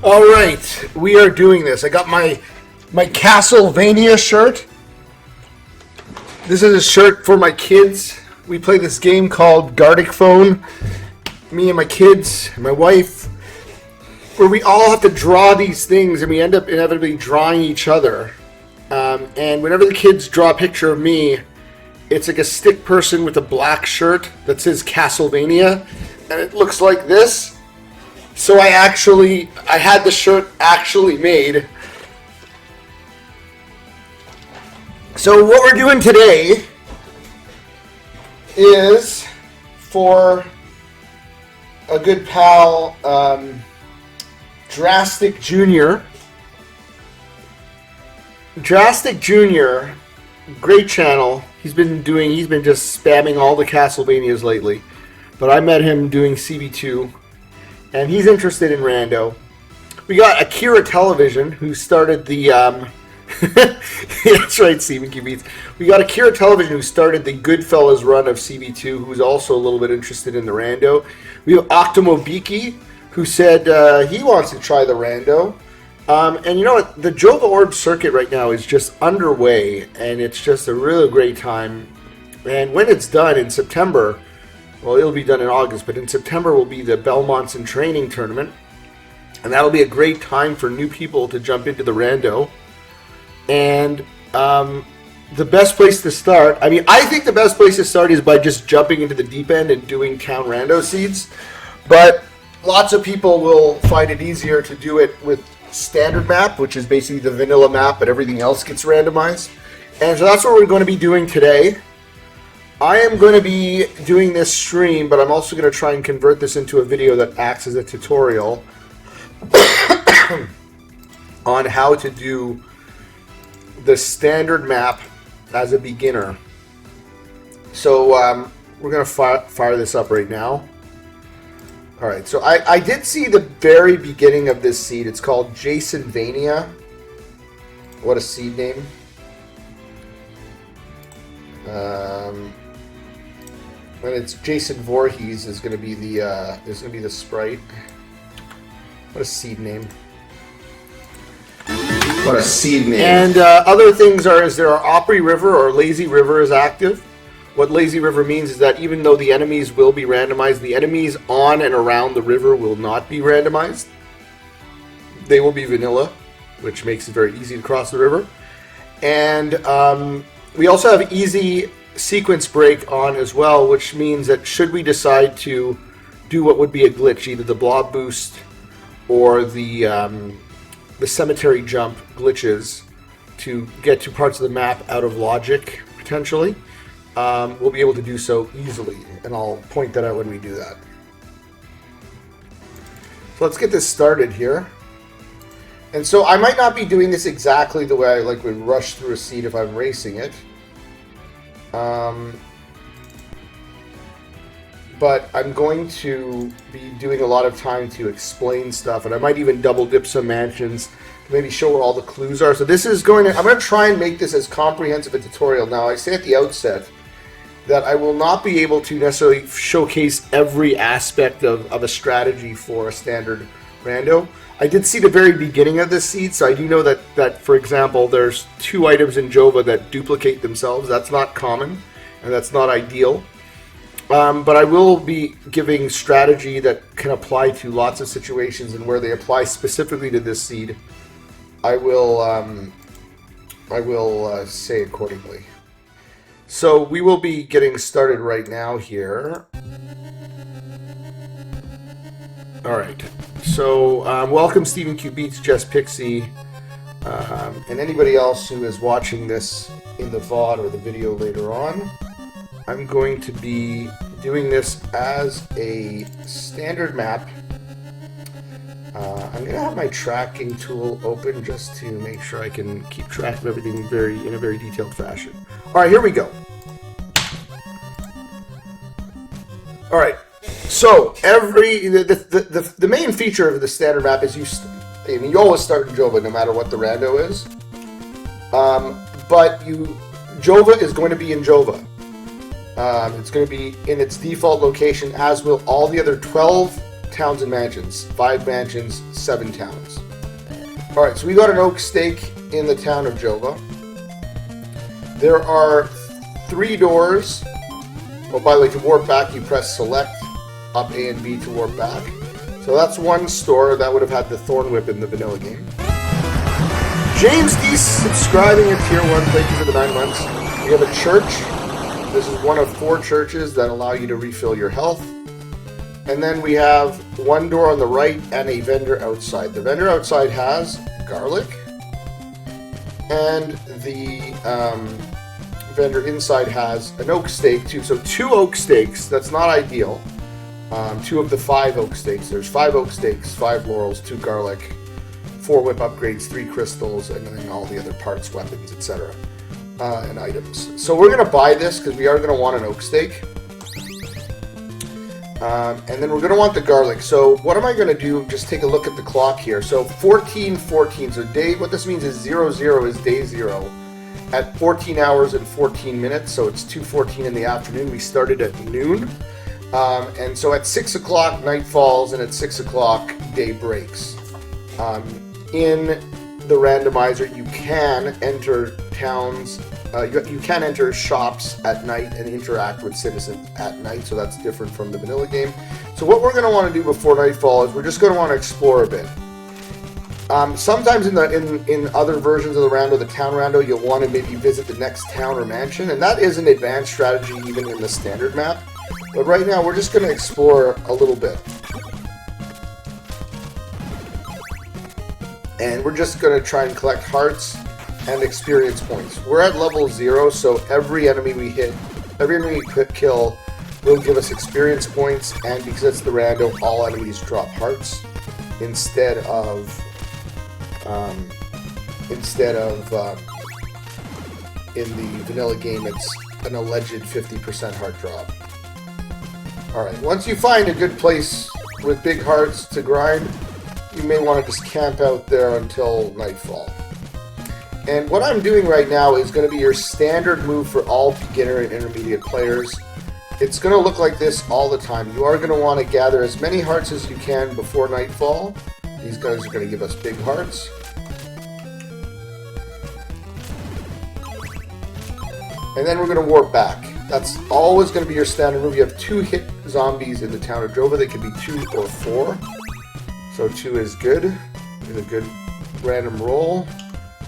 All right, we are doing this. I got my Castlevania shirt. This is a shirt for my kids. We play this game called Gardic Phone. Me and my kids, and my wife, where we all have to draw these things, and we end up inevitably drawing each other. And whenever the kids draw a picture of me, it's like a stick person with a black shirt that says Castlevania, and it looks like this. So I had the shirt actually made. So what we're doing today is for a good pal, Drastic Jr. Drastic Jr., great channel. He's been just spamming all the Castlevanias lately. But I met him doing CV2, and he's interested in Rando. We got Akira Television, who started the that's right, Stephen Q. Beats. We got Akira Television, who started the Goodfellas run of CV2, who's also a little bit interested in the Rando. We have Octomobiki, who said he wants to try the Rando. And you know what? The Jova Orb circuit right now is just underway, and it's just a really great time. And when it's done in September, well, it'll be done in August, but in September will be the Belmonts and Training Tournament. And that'll be a great time for new people to jump into the Rando. And the best place to start, I think the best place to start is by just jumping into the deep end and doing town Rando seeds. But lots of people will find it easier to do it with standard map, which is basically the vanilla map, but everything else gets randomized. And so that's what we're going to be doing today. I am going to be doing this stream, but I'm also going to try and convert this into a video that acts as a tutorial on how to do the standard map as a beginner. So we're going to fire this up right now. Alright, so I did see the very beginning of this seed. It's called Jasonvania. What a seed name. And it's Jason Voorhees is going to be the sprite. What a seed name. What a seed name. And other things is there are Opry River or Lazy River is active. What Lazy River means is that even though the enemies will be randomized, the enemies on and around the river will not be randomized. They will be vanilla, which makes it very easy to cross the river. And we also have easy sequence break on as well, which means that should we decide to do what would be a glitch, either the blob boost or the cemetery jump glitches to get to parts of the map out of logic, potentially, we'll be able to do so easily, and I'll point that out when we do that. So let's get this started here. And so I might not be doing this exactly the way I would rush through a seed if I'm racing it. But I'm going to be doing a lot of time to explain stuff, and I might even double dip some mansions to maybe show where all the clues are. So I'm going to try and make this as comprehensive a tutorial. Now, I say at the outset that I will not be able to necessarily showcase every aspect of a strategy for a standard Rando. I did see the very beginning of this seed, so I do know that for example, there's 2 items in Jova that duplicate themselves. That's not common, and that's not ideal. But I will be giving strategy that can apply to lots of situations, and where they apply specifically to this seed, I will say accordingly. So we will be getting started right now here. Alright, so welcome Stephen Q. Beats, Jess Pixie, and anybody else who is watching this in the VOD or the video later on. I'm going to be doing this as a standard map. I'm going to have my tracking tool open just to make sure I can keep track of everything in a very detailed fashion. Alright, here we go. Alright, so the main feature of the standard map is you always start in Jova no matter what the Rando is. But Jova is going to be in Jova. It's going to be in its default location, as will all the other 12 towns and mansions. 5 mansions, 7 towns. Alright, so we got an oak stake in the town of Jova. There are 3 doors. Oh, by the way, to warp back, you press select, up A and B to warp back. So that's 1 store. That would have had the Thorn Whip in the vanilla game. James D. subscribing at Tier 1. Thank you for the 9 months. We have a church. This is one of 4 churches that allow you to refill your health. And then we have 1 door on the right and a vendor outside. The vendor outside has garlic. And the vendor inside has an oak stake too. So 2 oak stakes. That's not ideal. 2 of the 5 oak stakes. There's 5 oak stakes, 5 laurels, 2 garlic, 4 whip upgrades, 3 crystals, and then all the other parts, weapons, etc. And items. So we're going to buy this because we are going to want an oak stake. And then we're going to want the garlic. So what am I going to do? Just take a look at the clock here. So 14:14. So what this means is 00 is day 0 at 14 hours and 14 minutes. So it's 2:14 in the afternoon. We started at noon. And so at 6 o'clock night falls, and at 6 o'clock day breaks. In the randomizer, you can enter towns, you can enter shops at night and interact with citizens at night, so that's different from the vanilla game. So what we're going to want to do before nightfall is we're just going to want to explore a bit. Sometimes in other versions of the rando, the town rando, you'll want to maybe visit the next town or mansion, and that is an advanced strategy even in the standard map. But right now, we're just going to explore a little bit. And we're just going to try and collect hearts and experience points. We're at level 0, so every enemy we hit, every enemy we kill will give us experience points, and because it's the rando, all enemies drop hearts instead of in the vanilla game, it's an alleged 50% heart drop. Alright, once you find a good place with big hearts to grind, you may want to just camp out there until nightfall. And what I'm doing right now is going to be your standard move for all beginner and intermediate players. It's going to look like this all the time. You are going to want to gather as many hearts as you can before nightfall. These guys are going to give us big hearts. And then we're going to warp back. That's always going to be your standard move. You have 2 hit zombies in the town of Jova. They can be 2 or 4. So 2 is good. It's a good random roll.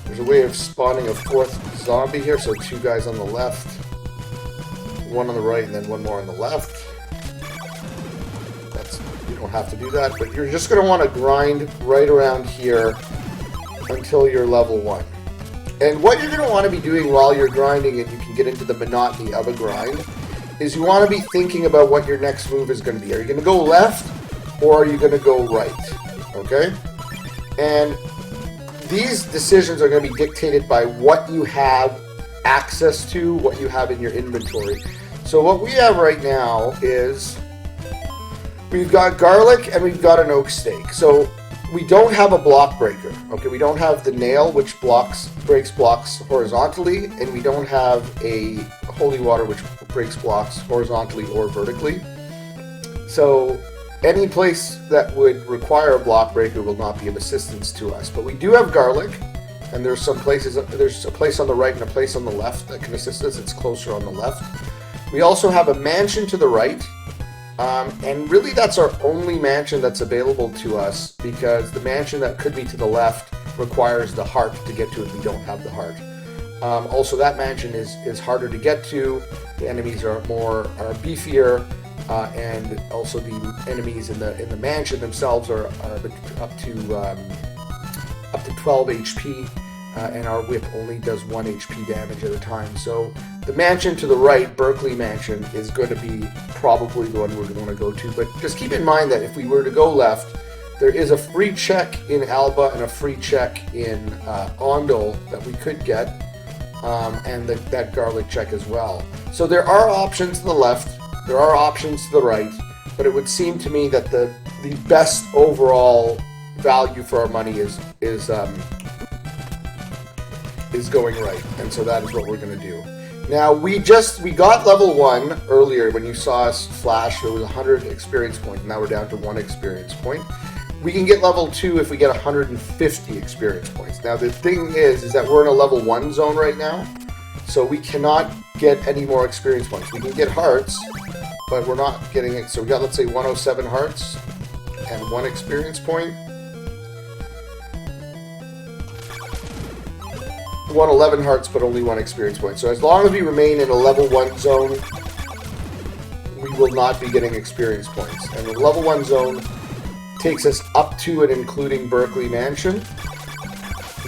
There's a way of spawning a 4th zombie here. So 2 guys on the left, 1 on the right, and then 1 more on the left. You don't have to do that, but you're just going to want to grind right around here until you're level 1. And what you're going to want to be doing while you're grinding, and you can get into the monotony of a grind, is you want to be thinking about what your next move is going to be. Are you going to go left, or are you going to go right? Okay? And these decisions are going to be dictated by what you have access to, what you have in your inventory. So what we have right now is we've got garlic and we've got an oak stake. So we don't have a block breaker. Okay, we don't have the nail, which breaks blocks horizontally, and we don't have a holy water, which breaks blocks horizontally or vertically. So any place that would require a block breaker will not be of assistance to us. But we do have garlic, and there's some places. There's a place on the right and a place on the left that can assist us. It's closer on the left. We also have a mansion to the right. And really that's our only mansion that's available to us, because the mansion that could be to the left requires the heart to get to it. We don't have the heart. Also, that mansion is harder to get to. The enemies are beefier, and also the enemies in the mansion themselves are up to 12 HP, and our whip only does 1 HP damage at a time. So the mansion to the right, Berkeley Mansion, is going to be probably the one we're going to go to. But just keep in mind that if we were to go left, there is a free check in Alba and a free check in Ondel that we could get, and that garlic check as well. So there are options to the left, there are options to the right, but it would seem to me that the best overall value for our money is going right, and so that is what we're going to do. Now we got level 1 earlier when you saw us flash. It was 100 experience points. Now we're down to 1 experience point. We can get level 2 if we get 150 experience points. Now the thing is that we're in a level 1 zone right now, so we cannot get any more experience points. We can get hearts, but we're not getting it. So we got, let's say, 107 hearts and 1 experience point. 111 hearts, but only 1 experience point. So as long as we remain in a level 1 zone, we will not be getting experience points. And the level 1 zone takes us up to and including Berkeley Mansion.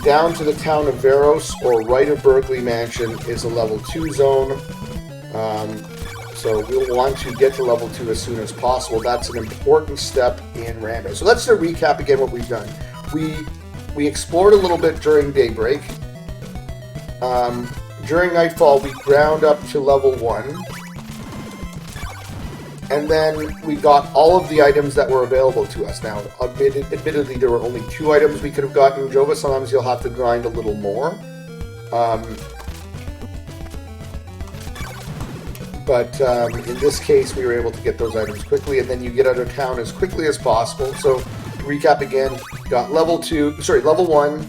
Down to the town of Veros, or right of Berkeley Mansion, is a level 2 zone. So we'll want to get to level 2 as soon as possible. That's an important step in rando. So let's recap again what we've done. We explored a little bit during daybreak. During nightfall, we ground up to level 1. And then we got all of the items that were available to us. Now, admittedly, there were only 2 items we could have gotten in Jova. Sometimes you'll have to grind a little more. But in this case, we were able to get those items quickly, and then you get out of town as quickly as possible. So, recap again, got level 1.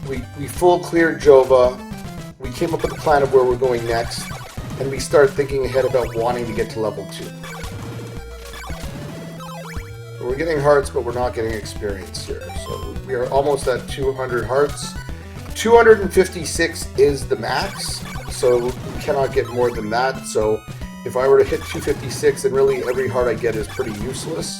We full cleared Jova. We came up with a plan of where we're going next, and we start thinking ahead about wanting to get to level 2. So we're getting hearts, but we're not getting experience here. So we are almost at 200 hearts. 256 is the max, so we cannot get more than that. So if I were to hit 256, then really every heart I get is pretty useless.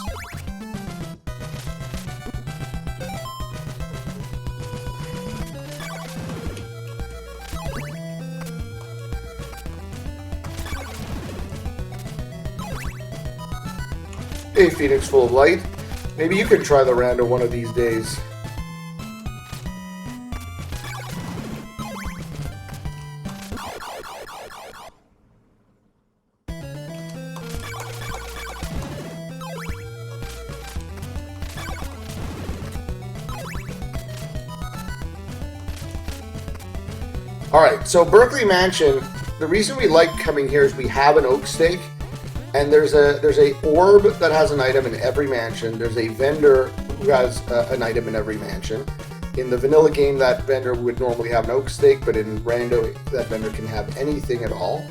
Hey, Phoenix Full of Light. Maybe you can try the rando one of these days. Alright, so Berkeley Mansion, the reason we like coming here is we have an oak stake. And there's a orb that has an item in every mansion. There's a vendor who has an item in every mansion. In the vanilla game, that vendor would normally have an oak stake, but in rando, that vendor can have anything at all.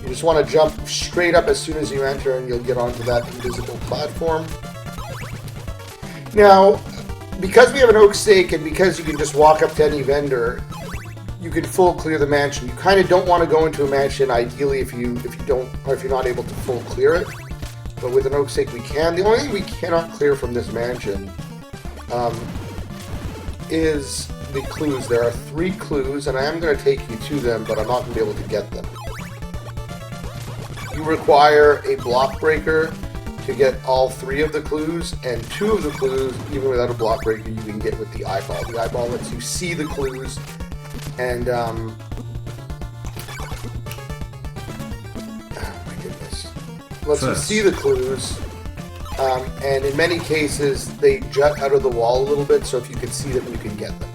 You just want to jump straight up as soon as you enter, and you'll get onto that invisible platform. Now, because we have an oak stake, and because you can just walk up to any vendor, you can full clear the mansion. You kind of don't want to go into a mansion, ideally, if you're not able to full clear it. But with an oak stake, we can. The only thing we cannot clear from this mansion is the clues. There are 3 clues, and I am going to take you to them, but I'm not going to be able to get them. You require a block breaker to get all 3 of the clues, and 2 of the clues, even without a block breaker, you can get with the eyeball. The eyeball lets you see the clues. And, oh my goodness. Lets you see the clues. And in many cases, they jut out of the wall a little bit, so if you can see them, you can get them.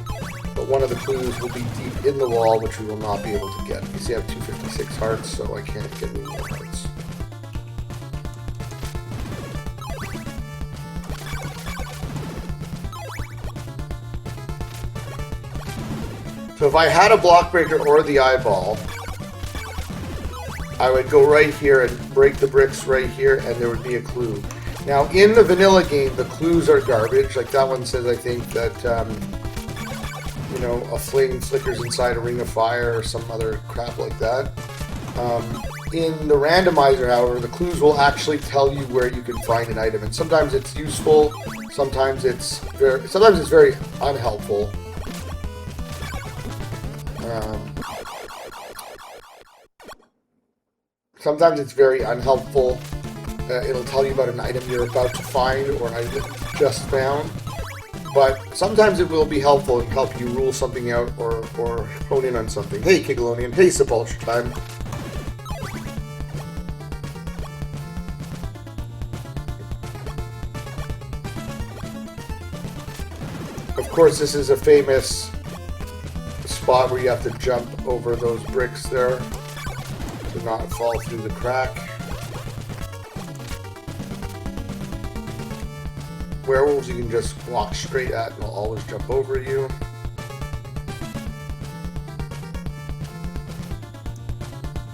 But one of the clues will be deep in the wall, which we will not be able to get. You see I have 256 hearts, so I can't get any more hearts. So if I had a block breaker or the eyeball, I would go right here and break the bricks right here, and there would be a clue. Now, in the vanilla game, the clues are garbage. Like that one says, I think, that, a flame flickers inside a ring of fire or some other crap like that. In the randomizer, however, the clues will actually tell you where you can find an item. And sometimes it's useful, sometimes it's very unhelpful. Sometimes it's very unhelpful. It'll tell you about an item you're about to find or an item you just found. But sometimes it will be helpful and help you rule something out or hone in on something. Hey, Kigalonian. Hey, Sepulture Time. Of course, this is a famous spot where you have to jump over those bricks there. to not fall through the crack. Werewolves you can just walk straight at and they'll always jump over you.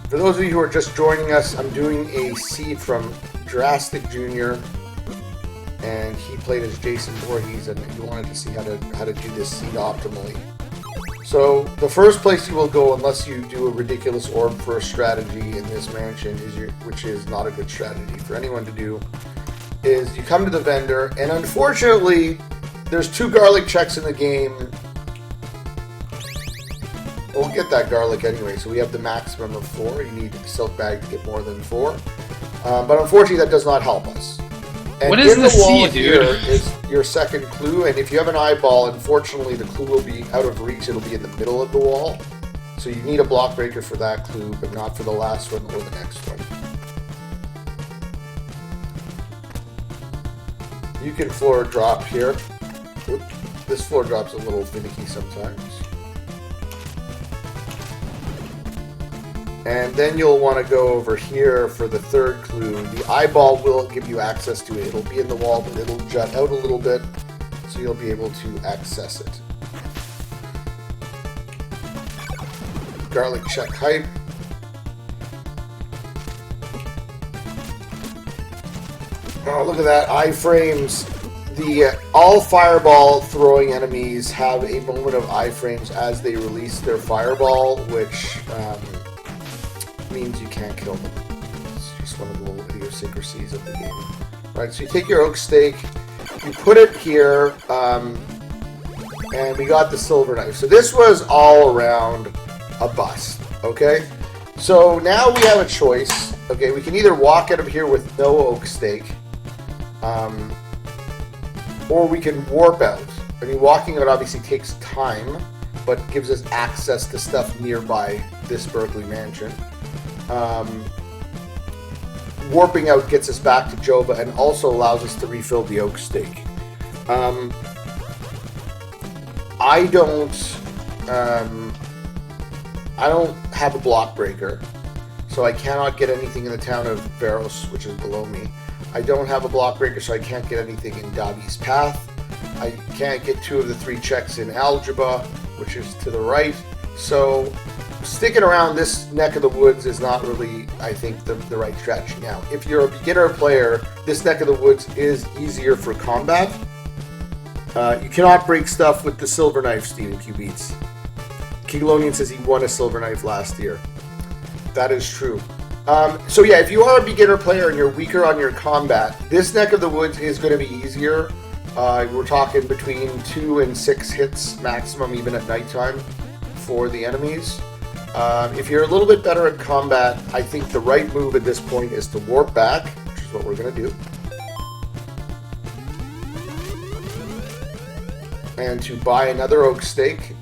For those of you who are just joining us, I'm doing a seed from Jurassic Jr. and he played as Jason Voorhees, and he wanted to see how to do this seed optimally. So the first place you will go, unless you do a ridiculous orb for a strategy in this mansion, which is not a good strategy for anyone to do, is you come to the vendor, and unfortunately, there's 2 garlic checks in the game. We'll get that garlic anyway, so we have the maximum of 4. You need a silk bag to get more than 4. But unfortunately, that does not help us. And what is in the the wall C, here dude? is your second clue, and if you have an eyeball, unfortunately, the clue will be out of reach. It'll be in the middle of the wall. So you need a block breaker for that clue, but not for the last one or the next one. You can floor drop here. Oop. This floor drop's a little finicky sometimes. And then you'll want to go over here for the third clue. The eyeball will give you access to it. It'll be in the wall, but it'll jut out a little bit, so you'll be able to access it. Garlic check height. Oh, look at that, iframes. All fireball throwing enemies have a moment of iframes as they release their fireball, which means you can't kill them. It's just one of the little idiosyncrasies of the game. Right, so you take your oak stake, you put it here, and we got the silver knife. So this was all around a bust, okay? So now we have a choice. Okay, we can either walk out of here with no oak stake, or we can warp out. I mean, walking out obviously takes time, but gives us access to stuff nearby this Berkeley mansion. Warping out gets us back to Jova and also allows us to refill the oak stake. I don't have a block breaker, so I cannot get anything in the town of Varos, which is below me. I don't have a block breaker, so I can't get anything in Davi's path. I can't get 2 of the 3 checks in Algebra, which is to the right. So sticking around this neck of the woods is not really, I think, the right strategy. Now, if you're a beginner player, this neck of the woods is easier for combat. You cannot break stuff with the silver knife, Stephen Q Beats. Kiglonian says he won a silver knife last year. That is true. So yeah, if you are a beginner player and you're weaker on your combat, this neck of the woods is going to be easier. We're talking between 2 and 6 hits maximum, even at nighttime, for the enemies. If you're a little bit better at combat, I think the right move at this point is to warp back, which is what we're going to do. And to buy another oak stake.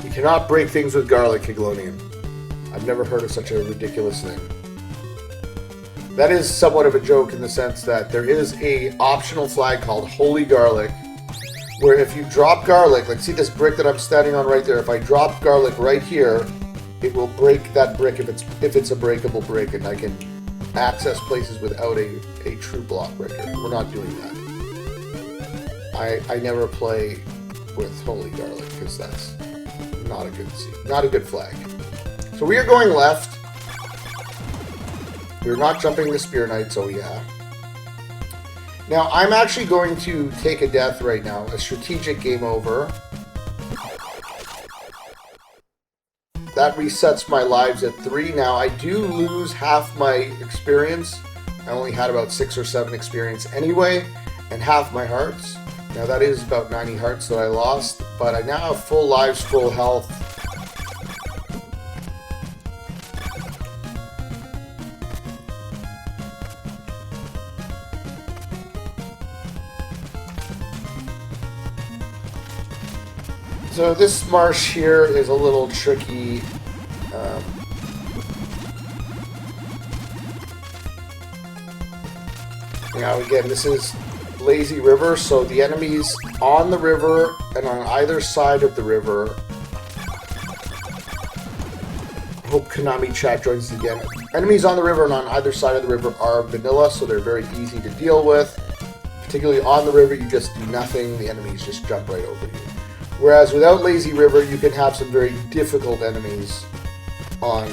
You cannot break things with garlic, Kiglonian. I've never heard of such a ridiculous thing. That is somewhat of a joke in the sense that there is a optional flag called Holy Garlic, where if you drop garlic, like see this brick that I'm standing on right there, if I drop garlic right here, it will break that brick if it's a breakable brick, and I can access places without a true block breaker. We're not doing that. I never play with Holy Garlic because that's not a good flag. So we are going left. We're not jumping the Spear Knights, oh yeah. Now, I'm actually going to take a death right now, a strategic game over. That resets my lives at 3. Now, I do lose half my experience. I only had about 6 or 7 experience anyway, and half my hearts. Now, that is about 90 hearts that I lost, but I now have full lives, full health. So this marsh here is a little tricky. Now again, this is Lazy River, so the enemies on the river and on either side of the river. I hope Konami chat joins us again. Enemies on the river and on either side of the river are vanilla, so they're very easy to deal with. Particularly on the river, you just do nothing, the enemies just jump right over you. Whereas without Lazy River, you can have some very difficult enemies on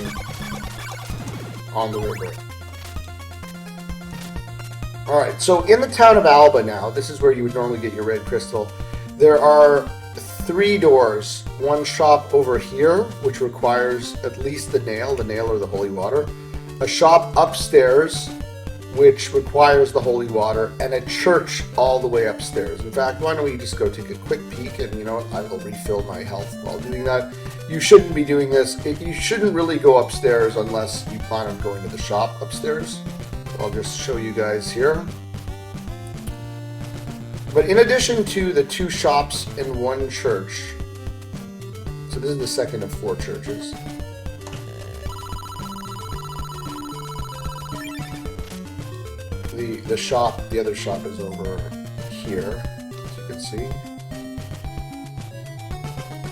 the river. Alright, so in the town of Alba now, this is where you would normally get your red crystal. There are 3 doors. One shop over here, which requires at least the nail or the holy water. A shop upstairs, which requires the holy water, and a church all the way upstairs. In fact, why don't we just go take a quick peek, and you know what, I will refill my health while doing that. You shouldn't be doing this. You shouldn't really go upstairs unless you plan on going to the shop upstairs. I'll just show you guys here. But in addition to the 2 shops and 1 church, so this is the second of 4 churches. The other shop is over here, as you can see.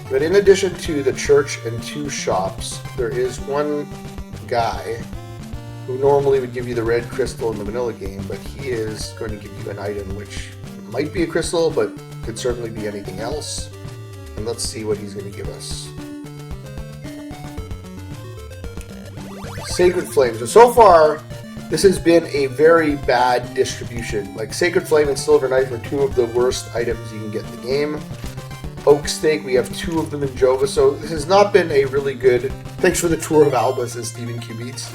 But in addition to the church and 2 shops, there is one guy who normally would give you the red crystal in the vanilla game, but he is going to give you an item which might be a crystal, but could certainly be anything else. And let's see what he's going to give us. Sacred Flame. So far, this has been a very bad distribution. Like, Sacred Flame and Silver Knife are 2 of the worst items you can get in the game. Oak Steak, we have 2 of them in Jova, so this has not been a really good... Thanks for the tour of Alba, says Stephen Q. Beats.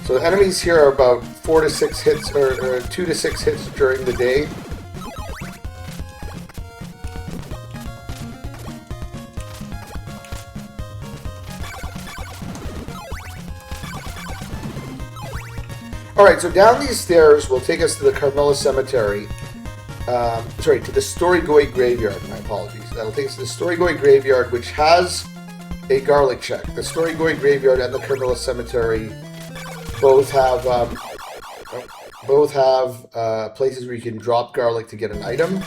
So the enemies here are about 4 to 6 hits, or 2 to 6 hits during the day. Alright, so down these stairs will take us to the Carmilla Cemetery. Sorry, to the Storygoi Graveyard, my apologies. That'll take us to the Storygoi Graveyard, which has a garlic check. The Storygoi Graveyard and the Carmilla Cemetery both have places where you can drop garlic to get an item.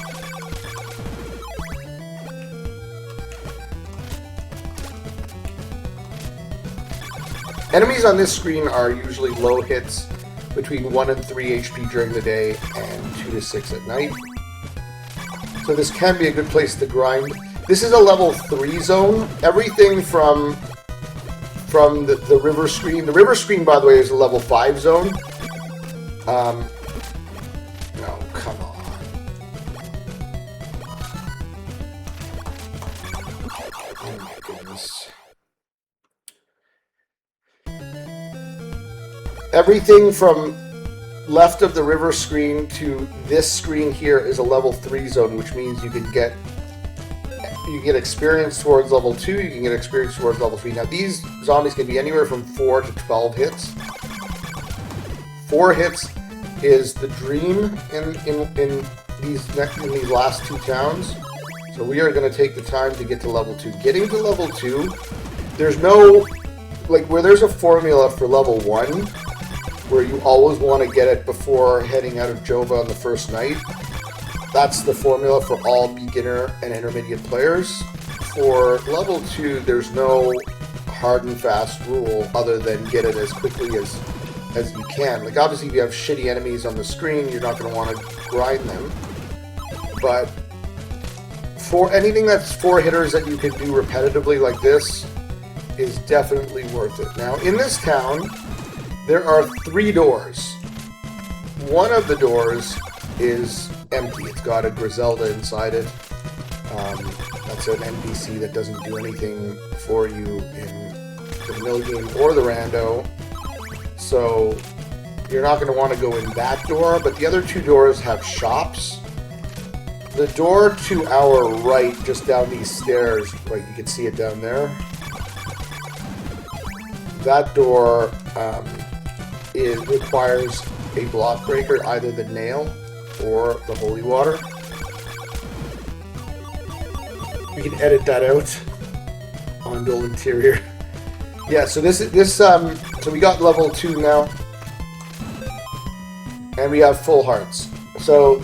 Enemies on this screen are usually low hits, between 1 and 3 HP during the day and 2 to 6 at night. So this can be a good place to grind. This is a level 3 zone. Everything from the river screen. The river screen, by the way, is a level 5 zone. No, come on. Oh my goodness. Everything from left of the river screen to this screen here is a level 3 zone, which means you can get experience towards level 2, you can get experience towards level 3. Now these zombies can be anywhere from 4 to 12 hits. 4 hits is the dream in these last 2 towns. So we are going to take the time to get to level 2. Getting to level 2, there's no, like, where there's a formula for level 1, where you always want to get it before heading out of Jova on the first night. That's the formula for all beginner and intermediate players. For level 2, there's no hard and fast rule other than get it as quickly as you can. Like, obviously, if you have shitty enemies on the screen, you're not going to want to grind them. But for anything that's 4 hitters that you can do repetitively like this is definitely worth it. Now, in this town, there are 3 doors. One of the doors is empty. It's got a Griselda inside it. That's an NPC that doesn't do anything for you in the vanilla game or the rando. So you're not going to want to go in that door, but the other 2 doors have shops. The door to our right, just down these stairs, right, you can see it down there. That door requires a block breaker, either the nail or the holy water. We can edit that out on Dual Interior. Yeah, so so we got level 2 now. And we have full hearts. So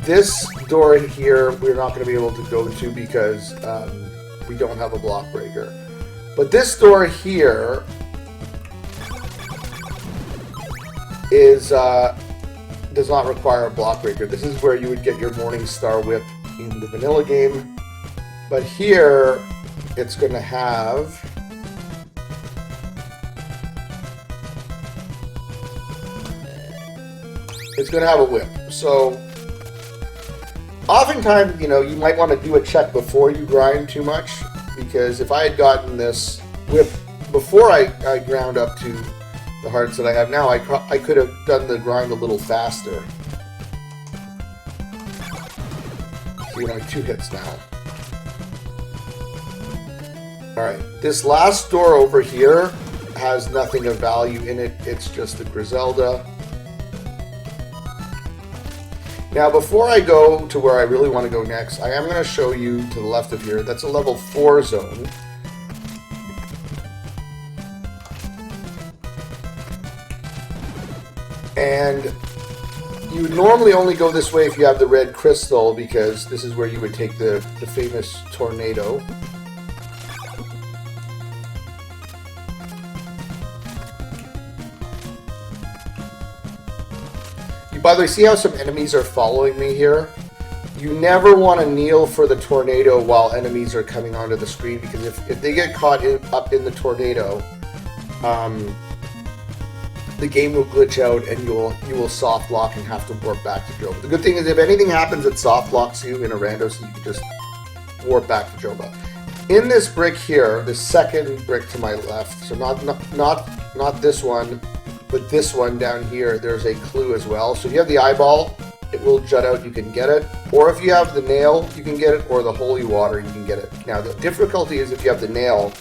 this door here we're not going to be able to go to because we don't have a block breaker. But this door here is does not require a block breaker. This is where you would get your Morning Star Whip in the vanilla game. But here it's going to have a whip. So oftentimes, you know, you might want to do a check before you grind too much, because if I had gotten this whip before I ground up to the hearts that I have now, I could have done the grind a little faster. So, you know, 2 hits now. Alright, this last door over here has nothing of value in it, it's just the Griselda. Now, before I go to where I really want to go next, I am going to show you to the left of here, that's a level 4 zone. And you would normally only go this way if you have the red crystal, because this is where you would take the famous tornado. By the way, see how some enemies are following me here? You never want to kneel for the tornado while enemies are coming onto the screen, because if they get caught up in the tornado, the game will glitch out and you will soft lock and have to warp back to Joba. The good thing is if anything happens, it soft locks you in a rando, so you can just warp back to Joba. In this brick here, the second brick to my left, so not this one, but this one down here, there's a clue as well. So if you have the eyeball, it will jut out, you can get it. Or if you have the nail, you can get it, or the holy water, you can get it. Now the difficulty is if you have the nail,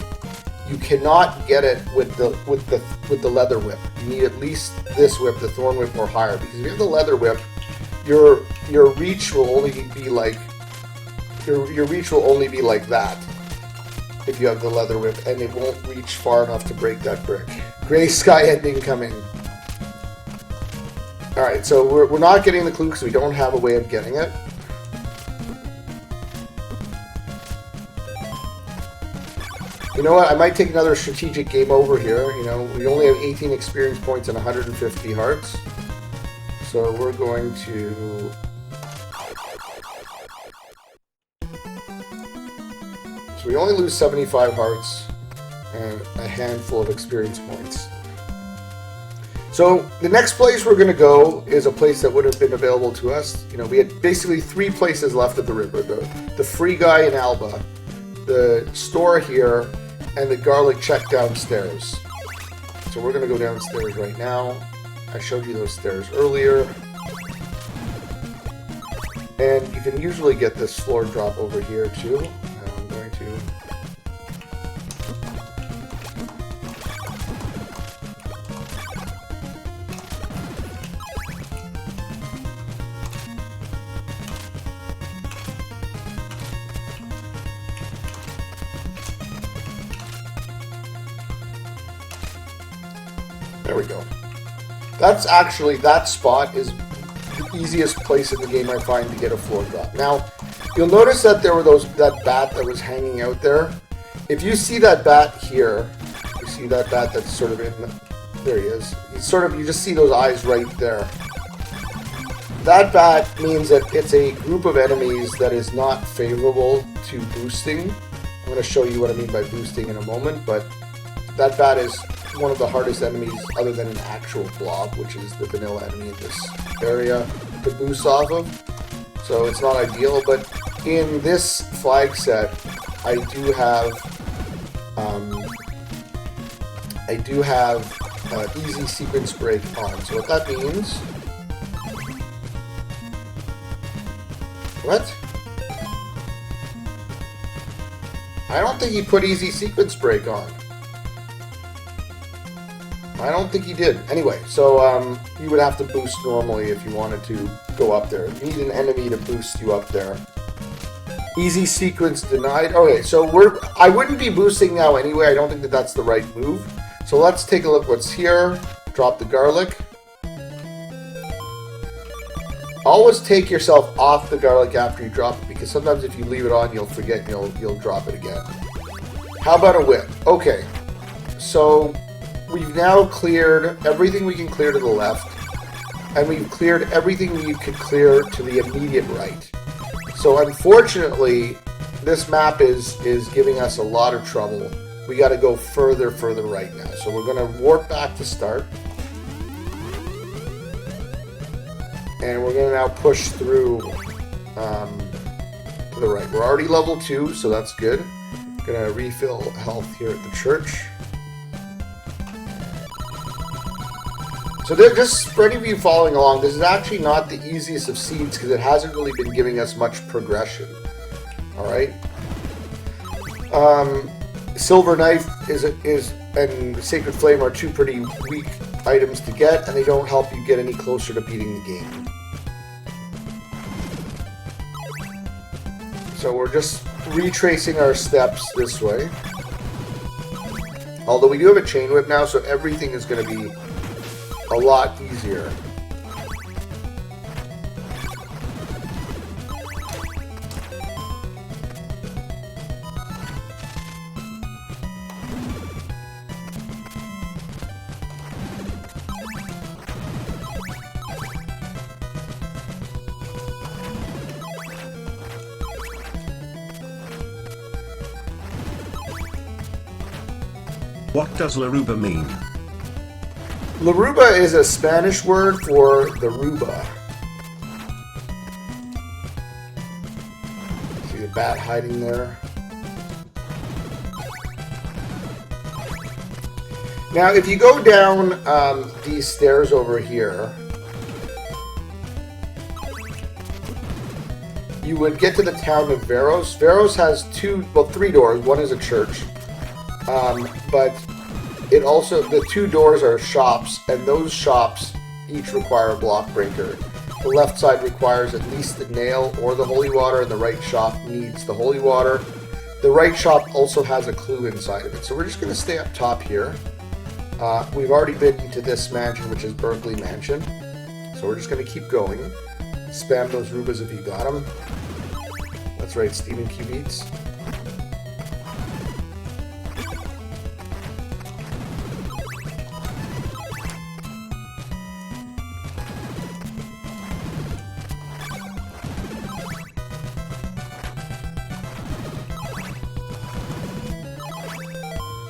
you cannot get it with the leather whip. You need at least this whip, the thorn whip, or higher. Because if you have the leather whip, your reach will only be like that if you have the leather whip, and it won't reach far enough to break that brick. Gray sky ending coming. Alright, so we're not getting the clue because we don't have a way of getting it. You know what, I might take another strategic game over here. You know, we only have 18 experience points and 150 hearts. So we're going to... So we only lose 75 hearts and a handful of experience points. So the next place we're going to go is a place that would have been available to us. You know, we had basically 3 places left at the river. The free guy in Alba, the store here, and the garlic check downstairs. So we're going to go downstairs right now. I showed you those stairs earlier. And you can usually get this floor drop over here too. I'm going to... There we go. That's actually, that spot is the easiest place in the game I find to get a floor drop. Now, you'll notice that there were that bat that was hanging out there. If you see that bat here, you see that bat that's sort of in the, there he is. He's sort of, you just see those eyes right there. That bat means that it's a group of enemies that is not favorable to boosting. I'm going to show you what I mean by boosting in a moment, but that bat is one of the hardest enemies other than an actual blob, which is the vanilla enemy in this area to boost off of. So it's not ideal, but in this flag set, I do have easy sequence break on. So what that means... What? I don't think he put easy sequence break on. I don't think he did. Anyway, so you would have to boost normally if you wanted to go up there. You need an enemy to boost you up there. Easy sequence denied. Okay, so I wouldn't be boosting now anyway. I don't think that that's the right move. So let's take a look what's here. Drop the garlic. Always take yourself off the garlic after you drop it, because sometimes if you leave it on, you'll forget and you'll drop it again. How about a whip? Okay, so we've now cleared everything we can clear to the left, and we've cleared everything we could clear to the immediate right. So unfortunately, this map is giving us a lot of trouble. We got to go further right now. So we're going to warp back to start. And we're going to now push through to the right. We're already level 2, so that's good. Going to refill health here at the church. So just for any of you following along, this is actually not the easiest of seeds because it hasn't really been giving us much progression. Alright? Silver Knife and Sacred Flame are two pretty weak items to get, and they don't help you get any closer to beating the game. So we're just retracing our steps this way. Although we do have a chain whip now, so everything is going to be a lot easier. What does Laruba mean? Laruba is a Spanish word for the Ruba. See the bat hiding there? Now, if you go down these stairs over here, you would get to the town of Veros. Veros has three doors. One is a church. But it also, the two doors are shops, and those shops each require a block breaker. The left side requires at least the nail or the holy water, and the right shop needs the holy water. The right shop also has a clue inside of it. So we're just going to stay up top here. We've already been to this mansion, which is Berkeley Mansion. So we're just going to keep going. Spam those Rubas if you got them. That's right, Stephen Q Beats.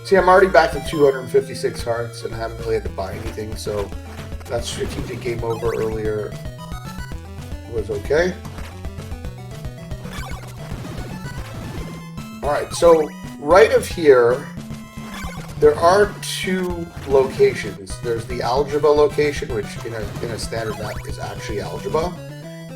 See, I'm already back to 256 hearts, and I haven't really had to buy anything, so that strategic game over earlier was okay. Alright, so right of here, there are two locations. There's the Algebra location, which in a standard map is actually Algebra,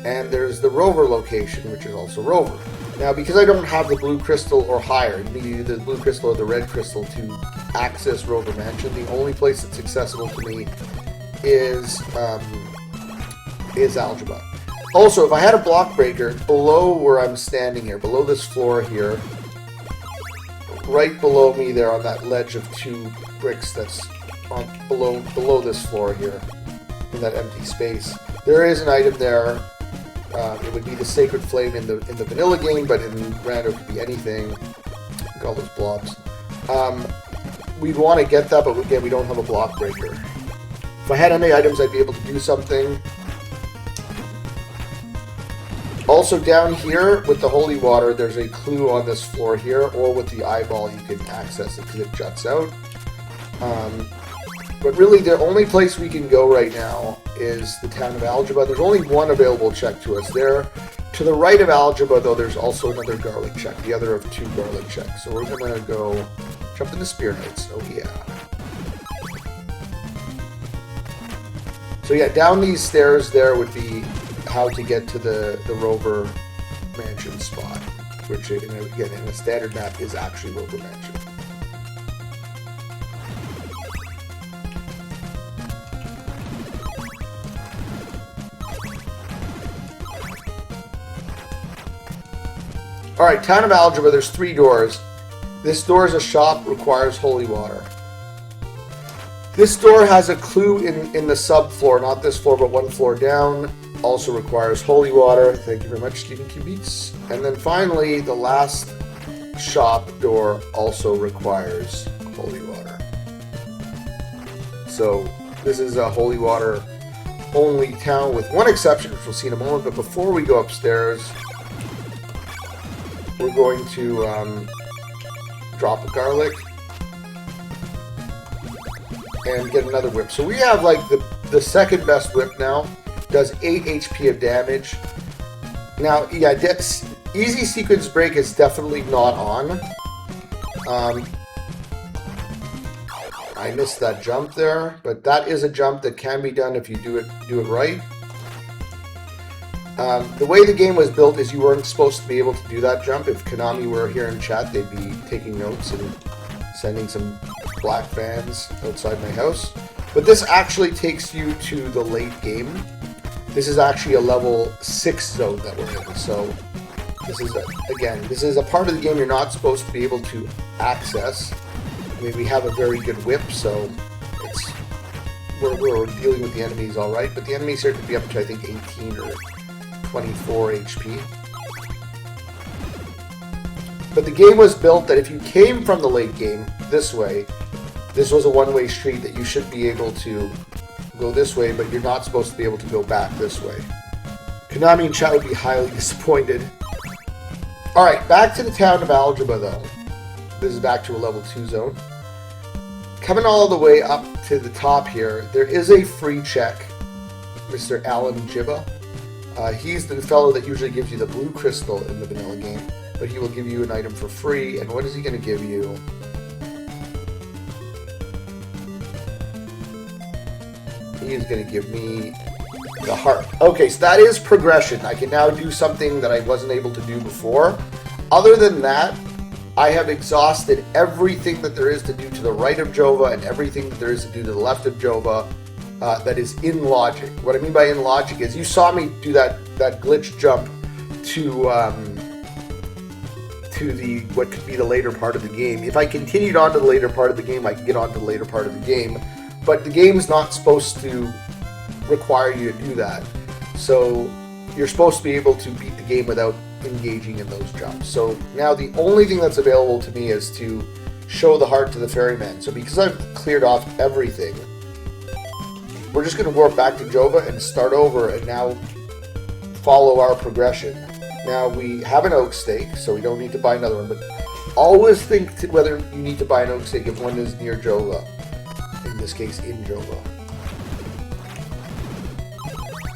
and there's the Rover location, which is also Rover. Now, because I don't have the blue crystal or higher, either the blue crystal or the red crystal to access Rover Mansion, the only place that's accessible to me is Algebra. Also, if I had a block breaker below where I'm standing here, below this floor here, right below me there on that ledge of two bricks that's below this floor here, in that empty space, there is an item there. It would be the Sacred Flame in the vanilla game, but in Rando it could be anything. Look at all those blobs. We'd want to get that, but again, we don't have a block breaker. If I had any items, I'd be able to do something. Also down here with the holy water, there's a clue on this floor here, or with the eyeball you can access it because it juts out. But really, the only place we can go right now is the town of Algebra. There's only one available check to us there. To the right of Algebra, though, there's also another garlic check, the other of two garlic checks. So we're going to go jump into Spear Knights. Oh, yeah. So, yeah, down these stairs there would be how to get to the Rover Mansion spot, which, again, in a standard map is actually Rover Mansion. Alright, Town of Algebra, there's 3 doors. This door is a shop, requires holy water. This door has a clue in the subfloor, not this floor, but one floor down. Also requires holy water. Thank you very much, Stephen Q. Beats. And then finally, the last shop door also requires holy water. So this is a holy water only town with one exception, which we'll see in a moment. But before we go upstairs, we're going to drop a garlic and get another whip. So we have like the second best whip now. Does 8 HP of damage. Now, yeah, easy sequence break is definitely not on. I missed that jump there, but that is a jump that can be done if you do it right. The way the game was built is you weren't supposed to be able to do that jump. If Konami were here in chat, they'd be taking notes and sending some black fans outside my house. But this actually takes you to the late game. This is actually a level 6 zone that we're in. So this is a part of the game you're not supposed to be able to access. I mean, we have a very good whip, so we're dealing with the enemies all right. But the enemies here could be up to, I think, 18 or 24 HP. But the game was built that if you came from the late game this way, this was a one-way street that you should be able to go this way, but you're not supposed to be able to go back this way. Konami and chat would be highly disappointed. Alright, back to the Town of Algebra though. This is back to a level 2 zone. Coming all the way up to the top here, there is a free check. Mr. Alan Jibba. He's the fellow that usually gives you the blue crystal in the vanilla game, but he will give you an item for free. And what is he going to give you? He is going to give me the heart. Okay, so that is progression. I can now do something that I wasn't able to do before. Other than that, I have exhausted everything that there is to do to the right of Jova and everything that there is to do to the left of Jova that is in logic. What I mean by in logic is you saw me do that glitch jump to the what could be the later part of the game. If I continued on to the later part of the game, I could get on to the later part of the game. But the game's not supposed to require you to do that. So you're supposed to be able to beat the game without engaging in those jumps. So now the only thing that's available to me is to show the heart to the ferryman. So because I've cleared off everything, we're just going to warp back to Jova and start over and now follow our progression. Now we have an oak stake, so we don't need to buy another one, but always think whether you need to buy an oak stake if one is near Jova. In this case, in Jova.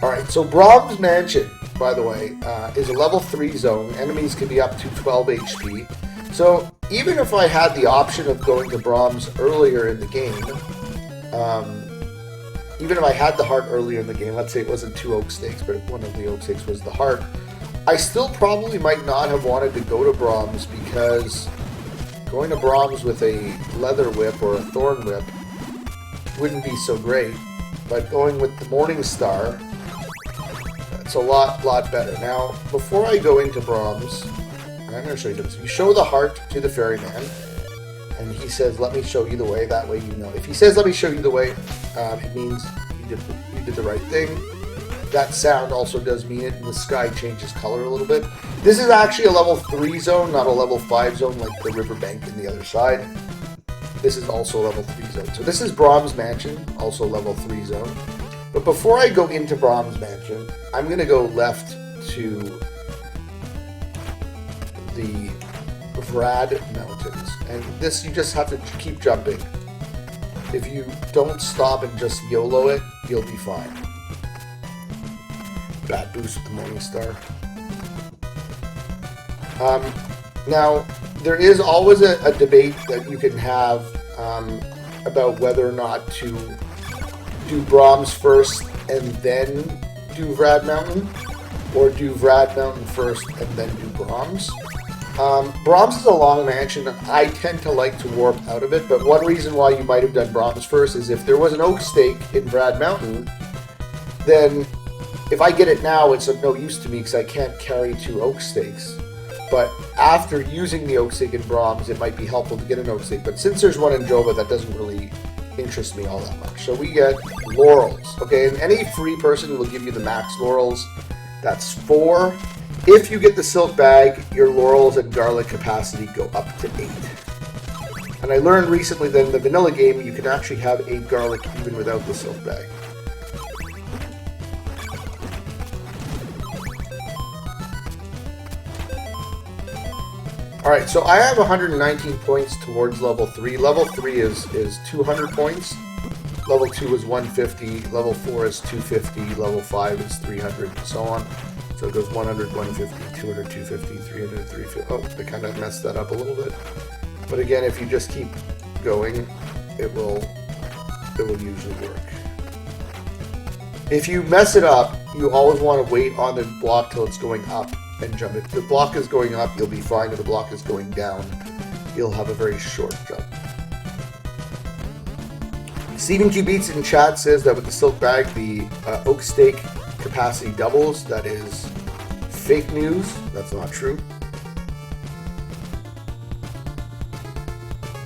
Alright, so Brahms Mansion, by the way, is a level 3 zone. Enemies can be up to 12 HP. So even if I had the option of going to Brahms earlier in the game, even if I had the heart earlier in the game, let's say it wasn't 2 oak stakes, but one of the oak stakes was the heart, I still probably might not have wanted to go to Brahms, because going to Brahms with a leather whip or a thorn whip wouldn't be so great. But going with the Morning Star, it's a lot better. Now, before I go into Brahms, I'm going to show you this. You show the heart to the ferryman, and he says, "Let me show you the way." That way you know. If he says, "Let me show you the way," it means you did the right thing. That sound also does mean it, and the sky changes color a little bit. This is actually a level 3 zone, not a level 5 zone like the riverbank in the other side. This is also a level 3 zone. So this is Brahms Mansion, also level 3 zone. But before I go into Brahms Mansion, I'm going to go left to the Vrad Mountains. And this, you just have to keep jumping. If you don't stop and just YOLO it, you'll be fine. Bad boost with the Morning Star. Now, there is always a debate that you can have about whether or not to do Brahms first and then do Vrad Mountain, or do Vrad Mountain first and then do Brahms. Brahms is a long mansion. I tend to like to warp out of it, but one reason why you might have done Brahms first is if there was an oak stake in Vrad Mountain, then if I get it now, it's of no use to me because I can't carry 2 oak stakes. but after using the oak stick in Brahms, it might be helpful to get an oak stick. But since there's one in Jova, that doesn't really interest me all that much. So we get laurels. Okay, and any free person will give you the max laurels. That's 4. If you get the silk bag, your laurels and garlic capacity go up to 8. And I learned recently that in the vanilla game, you can actually have 8 garlic even without the silk bag. Alright, so I have 119 points towards level 3. Level 3 is 200 points. Level 2 is 150. Level 4 is 250. Level 5 is 300, and so on. So it goes 100, 150, 200, 250, 300, 350. Oh, I kind of messed that up a little bit. But again, if you just keep going, it will usually work. If you mess it up, you always want to wait on the block till it's going up and jump. If the block is going up, you'll be fine. If the block is going down, you'll have a very short jump. Stephen Q Beats in chat says that with the silk bag, the oak stake capacity doubles. That is fake news. That's not true.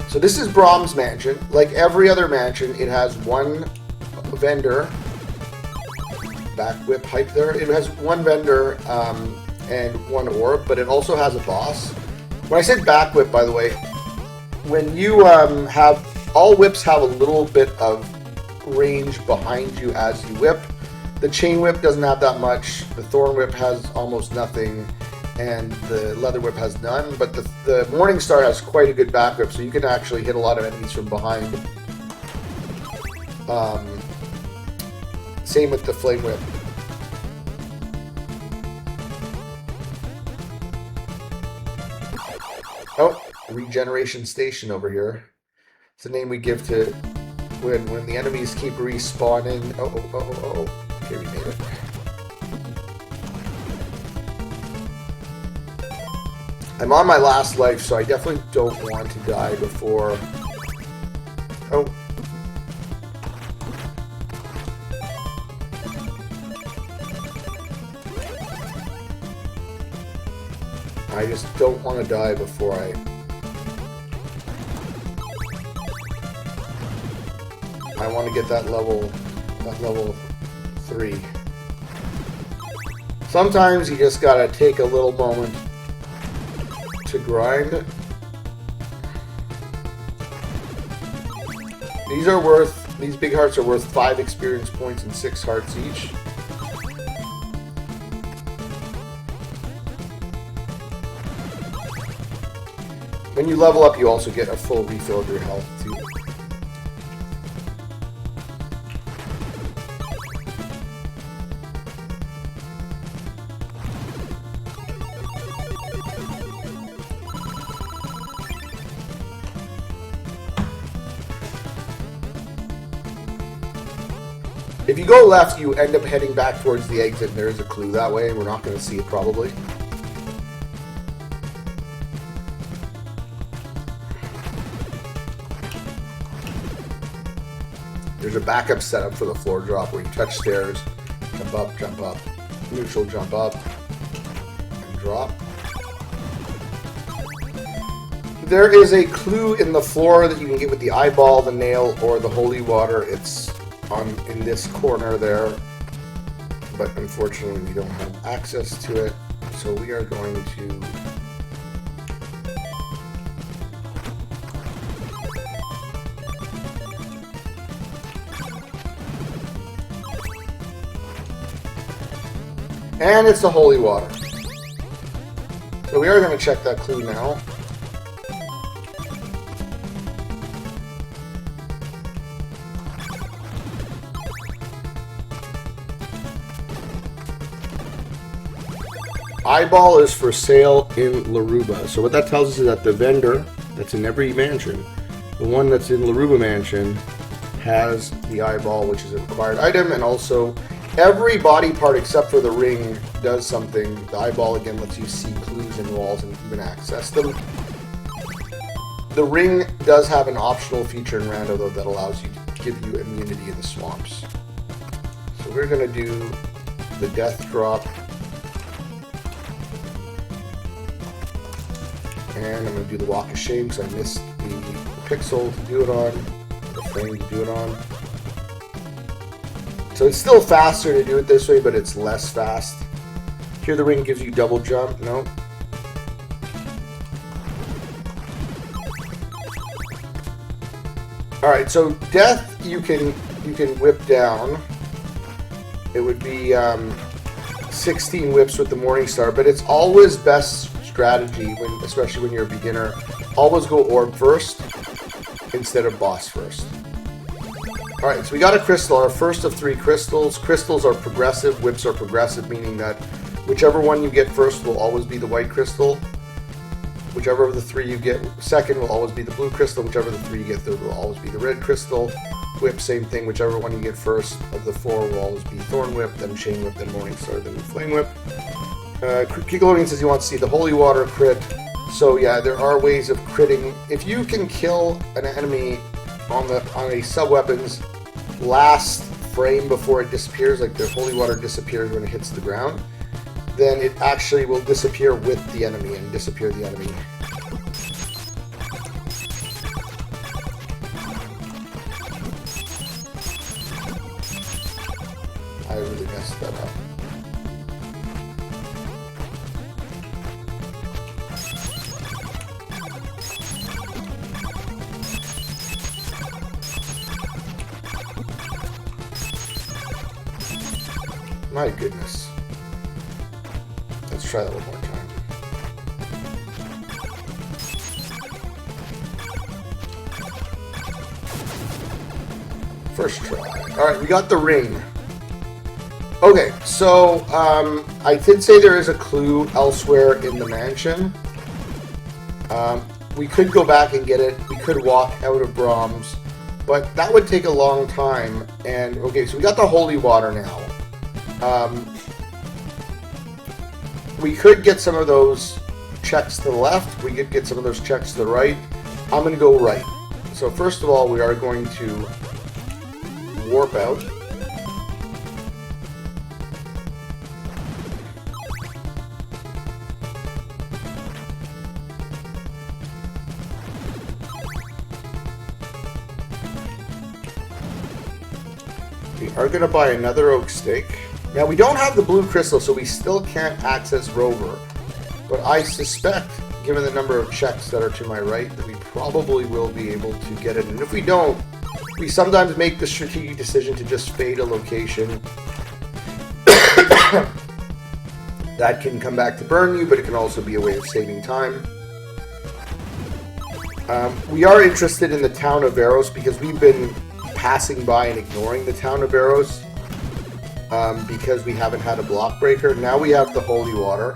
So this is Brahms Mansion. Like every other mansion, it has one vendor. Back whip hype there. It has one vendor and one orb, but it also has a boss. When I said back whip, by the way, when you have all whips have a little bit of range behind you as you whip. The chain whip doesn't have that much. The thorn whip has almost nothing, and the leather whip has none. But the Morning Star has quite a good back whip, so you can actually hit a lot of enemies from behind. Same with the flame whip. Oh, regeneration station over here. It's the name we give to when the enemies keep respawning. Oh. Okay, we made it. I'm on my last life, so I definitely don't want to die before... Oh. I just don't want to die before I want to get that level 3. Sometimes you just gotta take a little moment to grind. These big hearts are worth 5 experience points and 6 hearts each. When you level up, you also get a full refill of your health too. If you go left, you end up heading back towards the exit, and there is a clue that way. We're not going to see it probably. There's a backup setup for the floor drop where you touch stairs, jump up, neutral, jump up, and drop. There is a clue in the floor that you can get with the eyeball, the nail, or the holy water. It's in this corner there, but unfortunately we don't have access to it, so we are going to and it's the holy water. So we are going to check that clue now. Eyeball is for sale in Laruba. So what that tells us is that the vendor that's in every mansion, the one that's in Laruba Mansion, has the eyeball, which is a required item, and also every body part except for the ring does something. The eyeball again lets you see clues in walls and even access them. The ring does have an optional feature in Rando though that allows you to give you immunity in the swamps. So we're going to do the death drop. And I'm going to do the walk of shame because I missed the pixel to do it on, the frame to do it on. So it's still faster to do it this way, but it's less fast. Here the ring gives you double jump. No. Alright, so death you can whip down. It would be 16 whips with the Morningstar, but it's always best strategy, especially when you're a beginner. Always go orb first instead of boss first. Alright, so we got a crystal, our first of 3 crystals. Crystals are progressive, whips are progressive, meaning that whichever one you get first will always be the white crystal. Whichever of the 3 you get second will always be the blue crystal. Whichever of the 3 you get third will always be the red crystal. Whip, same thing. Whichever one you get first of the 4 will always be Thorn Whip, then Chain Whip, then Morningstar, then Flame Whip. Kikalovian says he wants to see the Holy Water crit. So yeah, there are ways of critting. If you can kill an enemy on a sub-weapon's last frame before it disappears, like the Holy Water disappears when it hits the ground, then it actually will disappear with the enemy and disappear the enemy. I really messed that up. My goodness. Let's try that one more time. First try. Alright, we got the ring. Okay, so I did say there is a clue elsewhere in the mansion. We could go back and get it. We could walk out of Brahms, but that would take a long time. And okay, so we got the Holy Water now. We could get some of those checks to the left. We could get some of those checks to the right. I'm going to go right. So first of all, we are going to warp out. We are going to buy another oak stake. Now, we don't have the blue crystal, so we still can't access Rover. But I suspect, given the number of checks that are to my right, that we probably will be able to get it. And if we don't, we sometimes make the strategic decision to just fade a location. That can come back to burn you, but it can also be a way of saving time. We are interested in the town of Varos because we've been passing by and ignoring the town of Varos. Because we haven't had a block breaker. Now we have the Holy Water.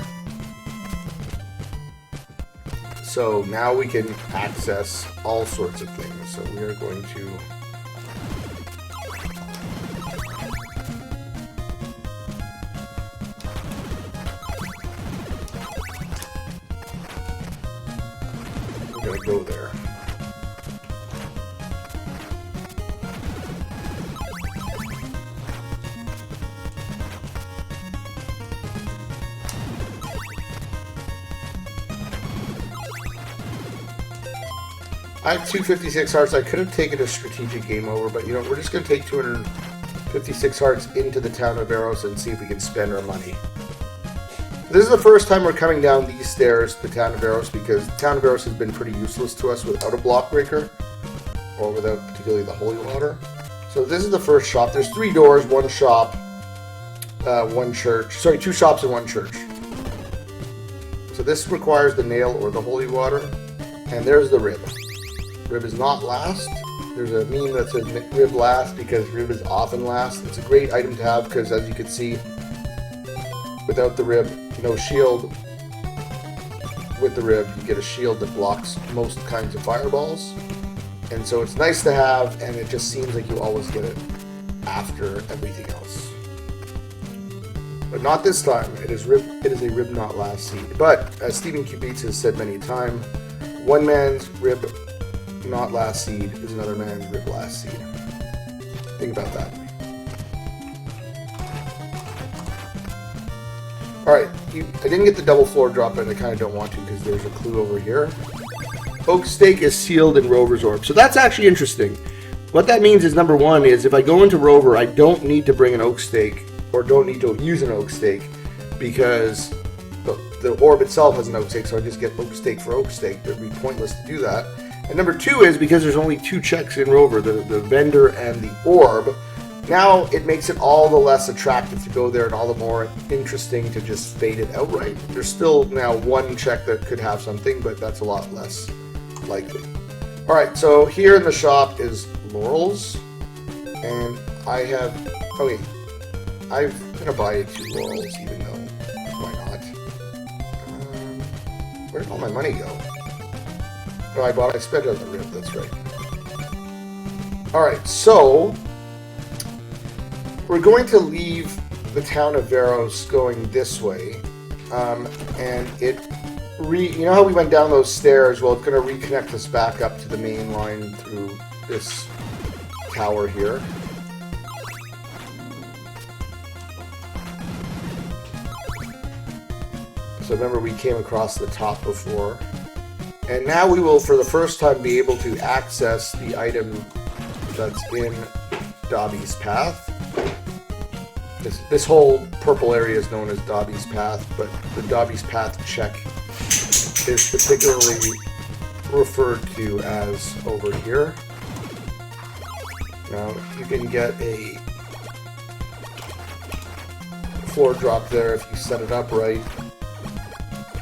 So now we can access all sorts of things. So we are going to... We're going to go there. I have 256 hearts. I could have taken a strategic game over, but you know, we're just going to take 256 hearts into the town of Varos and see if we can spend our money. This is the first time we're coming down these stairs to the town of Varos because the town of Varos has been pretty useless to us without a block breaker, or without particularly the Holy Water. So this is the first shop. There's 3 doors, 1 shop, 1 church. Sorry, 2 shops and 1 church. So this requires the nail or the Holy Water, and there's the rib. Rib is not last. There's a meme that says rib last because rib is often last. It's a great item to have because, as you can see, without the rib, no shield. With the rib, you get a shield that blocks most kinds of fireballs. And so it's nice to have, and it just seems like you always get it after everything else. But not this time. It is a rib not last seed. But, as Stephen Q. Beats has said many times, one man's rib not last seed is another man's rib last seed. Think about that. Alright, I didn't get the double floor drop, and I kind of don't want to because there's a clue over here. Oak Stake is sealed in Rover's Orb. So that's actually interesting. What that means is, number one, is if I go into Rover, I don't need to bring an Oak Stake, or don't need to use an Oak Stake, because the orb itself has an Oak Stake, so I just get Oak Stake for Oak Stake. It would be pointless to do that. And number two is, because there's only two checks in Rover, the vendor and the orb, now it makes it all the less attractive to go there and all the more interesting to just fade it outright. There's still now one check that could have something, but that's a lot less likely. Alright, so here in the shop is Laurels, and I have... Oh wait, I'm going to buy 2 Laurels, even though, why not? Where did all my money go? Oh, I spent it on the rib, that's right. Alright, so... we're going to leave the town of Veros going this way, and you know how we went down those stairs? Well, it's going to reconnect us back up to the main line through this tower here. So remember, we came across the top before. And now we will, for the first time, be able to access the item that's in Dobby's Path. This whole purple area is known as Dobby's Path, but the Dobby's Path check is particularly referred to as over here. Now, you can get a floor drop there if you set it up right,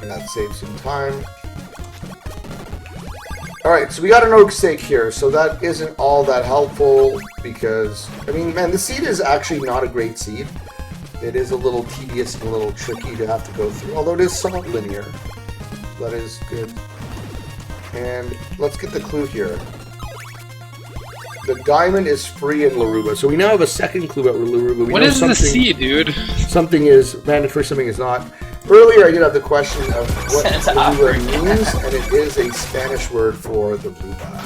and that saves some time. Alright, so we got an Oak Stake here, so that isn't all that helpful because, I mean, man, the seed is actually not a great seed. It is a little tedious and a little tricky to have to go through, although it is somewhat linear. That is good. And let's get the clue here. The diamond is free in Laruba, so we now have a second clue about Laruba. What is the seed, dude? Something is mandatory, something is not. Earlier, I did have the question of what Laruba means, and it is a Spanish word for the blue bar.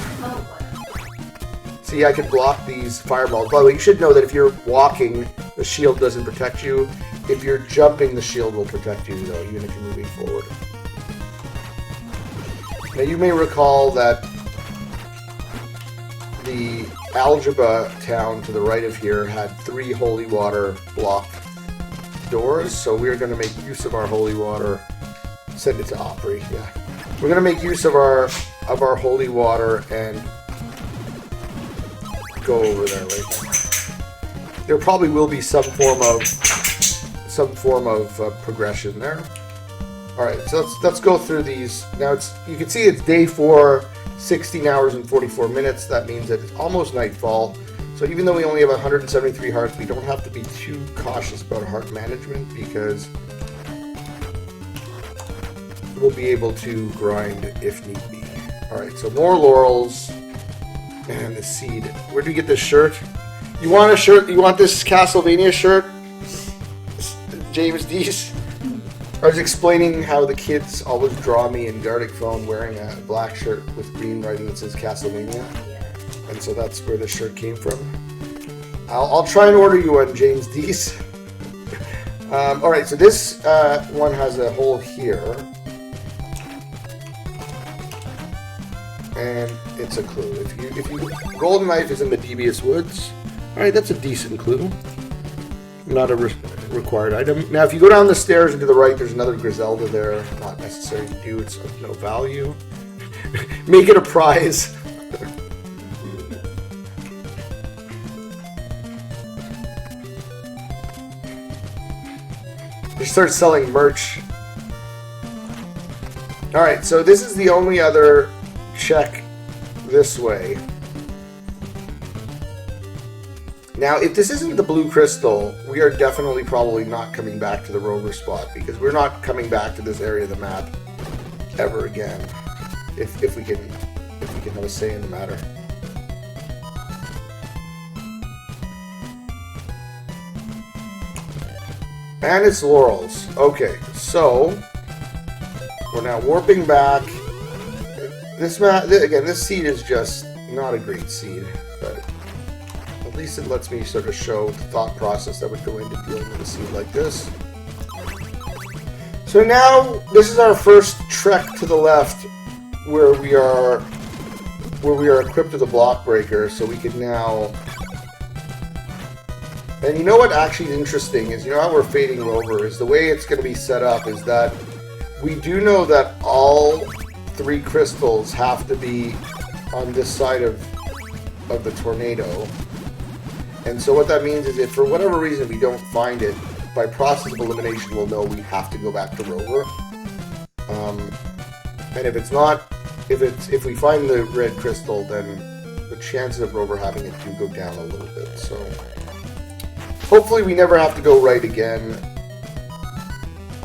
See, I can block these fireballs. By the way, you should know that if you're walking, the shield doesn't protect you. If you're jumping, the shield will protect you, though, even if you're moving forward. Now, you may recall that the Algebra town to the right of here had 3 holy water block doors, so we're going to make use of our holy water. Send it to Opry, yeah. We're going to make use of our holy water and go over there right now. There probably will be some form of progression there. All right, so let's go through these. Now you can see it's day 4, 16 hours and 44 minutes. That means that it's almost nightfall. So even though we only have 173 hearts, we don't have to be too cautious about heart management because we'll be able to grind if need be. Alright, so more laurels and the seed. Where do you get this shirt? You want a shirt? You want this Castlevania shirt? James Deese? I was explaining how the kids always draw me in Gartic Phone wearing a black shirt with green writing that says Castlevania. And so that's where the shirt came from. I'll try and order you one, James Deese. Alright, so this one has a hole here. And it's a clue. If you Golden Knife is in the Devious Woods. Alright, that's a decent clue. Not a required item. Now, if you go down the stairs and to the right, there's another Griselda there. Not necessary to do. It's of no value. Make it a prize. You start selling merch. Alright, so this is the only other check this way. Now, if this isn't the blue crystal, we are definitely probably not coming back to the rover spot because we're not coming back to this area of the map ever again. If we can have a say in the matter. And it's laurels. Okay, so we're now warping back. This seed is just not a great seed, but at least it lets me sort of show the thought process that would go into dealing with a seed like this. So now this is our first trek to the left, where we are equipped with a block breaker, so we can now. And you know what actually is interesting is, you know how we're fading rover, is the way it's going to be set up is that we do know that all 3 crystals have to be on this side of the tornado. And so what that means is if for whatever reason we don't find it, by process of elimination we'll know we have to go back to rover. And if it's not, if we find the red crystal, then the chances of rover having it do go down a little bit. So hopefully we never have to go right again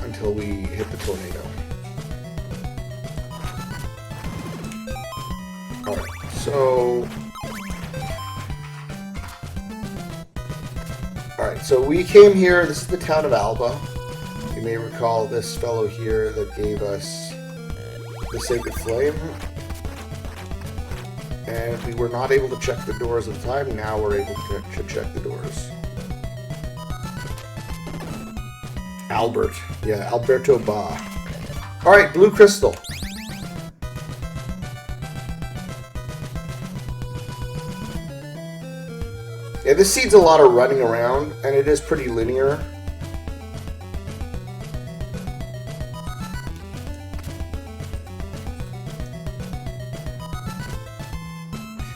until we hit the tornado. Alright, so alright, so we came here, this is the town of Alba. You may recall this fellow here that gave us the Sacred Flame. And we were not able to check the doors at the time, now we're able to check the doors. Albert. Yeah, Alberto Ba. Alright, blue crystal. Yeah, this seed's a lot of running around, and it is pretty linear.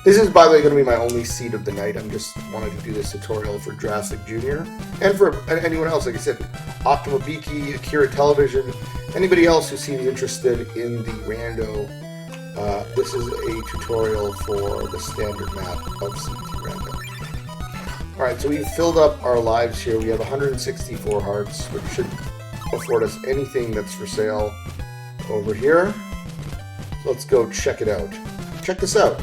This is, by the way, going to be my only seed of the night. I'm just wanted to do this tutorial for Jurassic Jr. And for anyone else, like I said, Optimobiki, Akira Television, anybody else who seems interested in the rando. This is a tutorial for the standard map of CV2 Rando. Alright, so we've filled up our lives here. We have 164 hearts, which should afford us anything that's for sale over here. So let's go check it out. Check this out.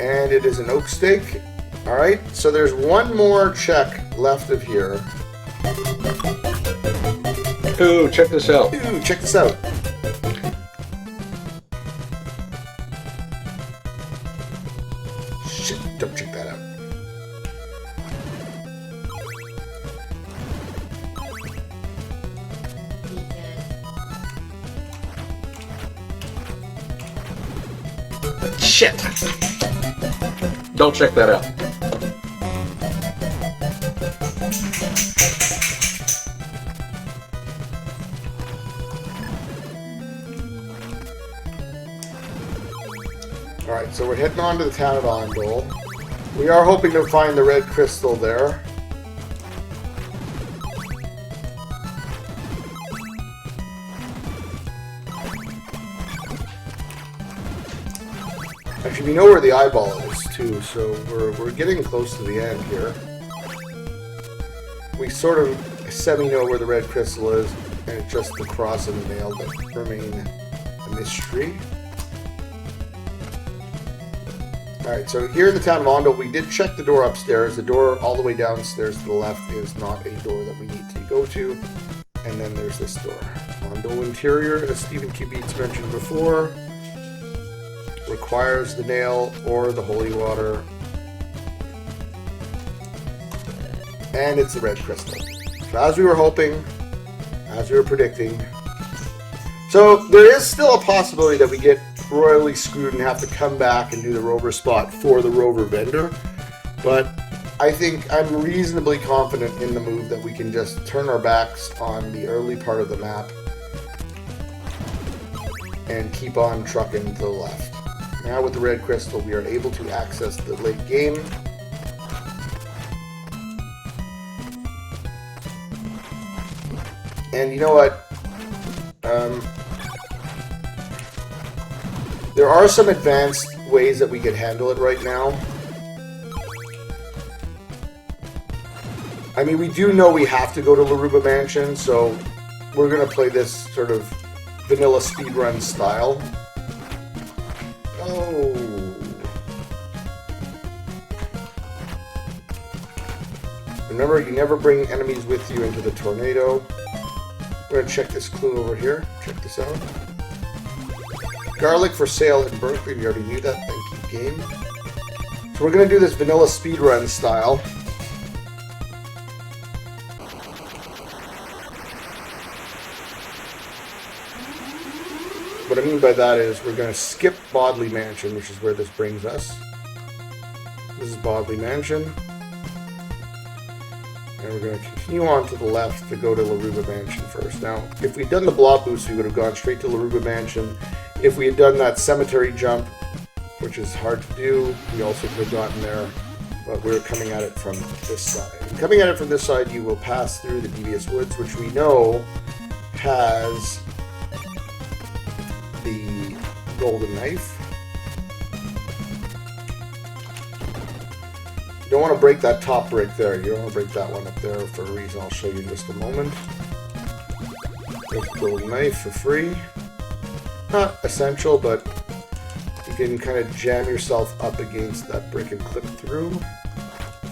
And it is an oak stake. Alright, so there's one more check left of here. Ooh, check this out. Ooh, check this out. Shit, don't check that out. Shit! Don't check that out. Alright, so we're heading on to the town of Ondol. We are hoping to find the red crystal there. Actually, we know where the eyeball is, too, so we're getting close to the end here. We sort of semi-know where the red crystal is, and it's just the cross and the nail that remain a mystery. Alright, so here in the town of Ondo, we did check the door upstairs. The door all the way downstairs to the left is not a door that we need to go to. And then there's this door. Ondo interior, as Stephen Q. Beats mentioned before, requires the nail or the holy water. And it's the red crystal. So as we were hoping, as we were predicting. So there is still a possibility that we get royally screwed and have to come back and do the rover spot for the rover vendor. But I think I'm reasonably confident in the move that we can just turn our backs on the early part of the map and keep on trucking to the left. Now with the red crystal, we are able to access the late game. And you know what? There are some advanced ways that we could handle it right now. I mean, we do know we have to go to Laruba Mansion, so we're going to play this sort of vanilla speedrun style. Oh. Remember, you never bring enemies with you into the tornado. We're going to check this clue over here. Check this out. Garlic for sale in Berkeley. We already knew that. Thank you, game. So we're going to do this vanilla speedrun style. What I mean by that is we're going to skip Bodley Mansion, which is where this brings us. This is Bodley Mansion. And we're going to continue on to the left to go to Laruba Mansion first. Now, if we'd done the blob boost, we would have gone straight to Laruba Mansion. If we had done that cemetery jump, which is hard to do, we also could have gotten there, but we're coming at it from this side. And coming at it from this side, you will pass through the Devious Woods, which we know has the golden knife. You don't want to break that top brick there. You don't want to break that one up there for a reason I'll show you in just a moment. There's the golden knife for free. Not essential, but you can kind of jam yourself up against that brick and clip through.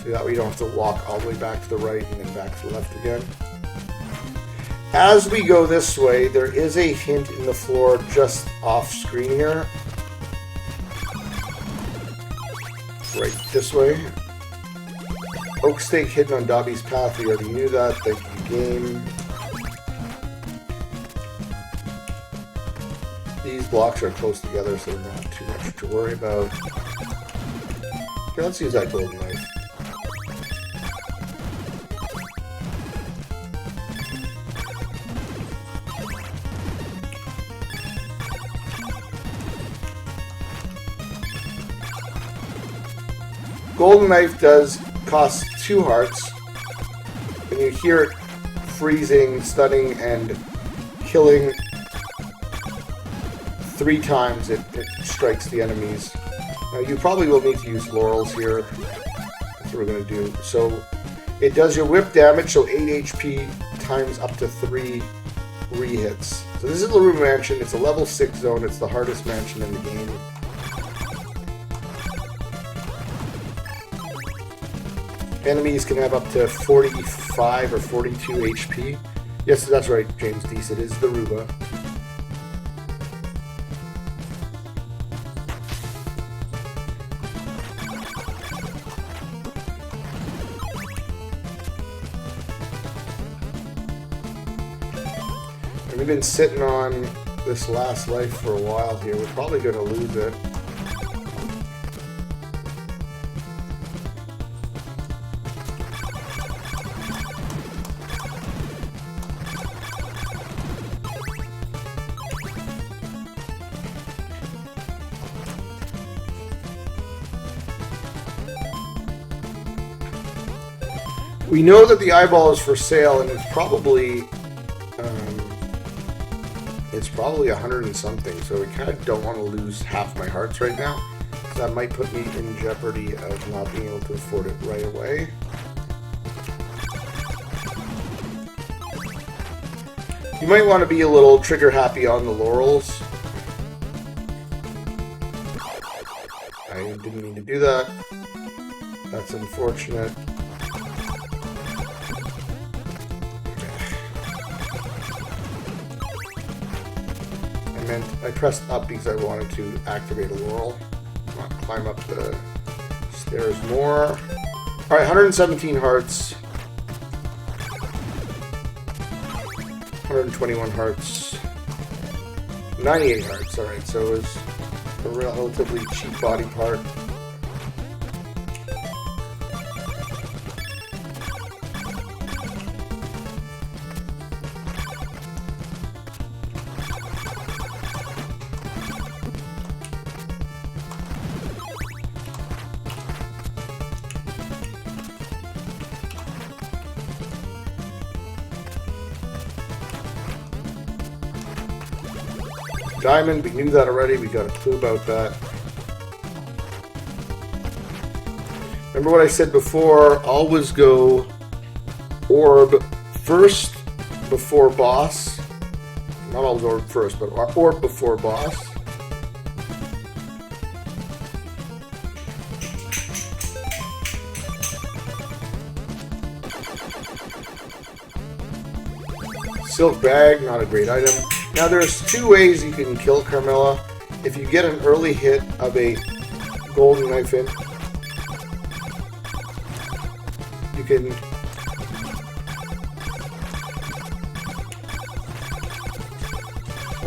So that way you don't have to walk all the way back to the right and then back to the left again. As we go this way, there is a hint in the floor just off screen here. Right this way. Oak stake hidden on Dobby's path. We already knew that. Thank you, game. These blocks are close together, so they're not too much to worry about. Here, let's use that golden knife. Golden knife does cost 2 hearts, and you hear it freezing, stunning, and killing 3 times it strikes the enemies. Now you probably will need to use laurels here. That's what we're going to do. So it does your whip damage, so 8 HP times up to 3 re-hits. So this is Laruba Mansion. It's a level 6 zone. It's the hardest mansion in the game. Enemies can have up to 45 or 42 HP. Yes, that's right, James Deese. It is the Ruba. And we've been sitting on this last life for a while here. We're probably going to lose it. We know that the eyeball is for sale, and it's probably 100 and something. So we kind of don't want to lose half my hearts right now, because that might put me in jeopardy of not being able to afford it right away. You might want to be a little trigger happy on the laurels. I didn't mean to do that. That's unfortunate. I pressed up because I wanted to activate a laurel, not climb up the stairs more. Alright, 117 hearts. 121 hearts. 98 hearts, alright, so it was a relatively cheap body part. Diamond, we knew that already, we got a clue about that. Remember what I said before, always go orb first before boss. Not always orb first, but orb before boss. Silk bag, not a great item. Now there's 2 ways you can kill Carmilla. if you get an early hit of a golden knife in, you can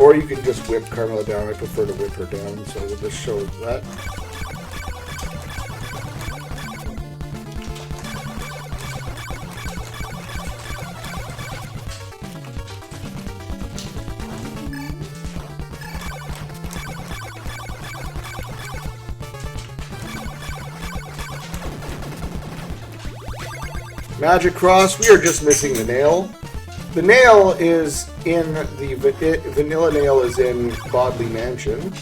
or you can just whip Carmela down. I prefer to whip her down, so we'll just show that. Magic Cross, we are just missing the nail. The nail is in the vanilla nail is in Bodley Mansion.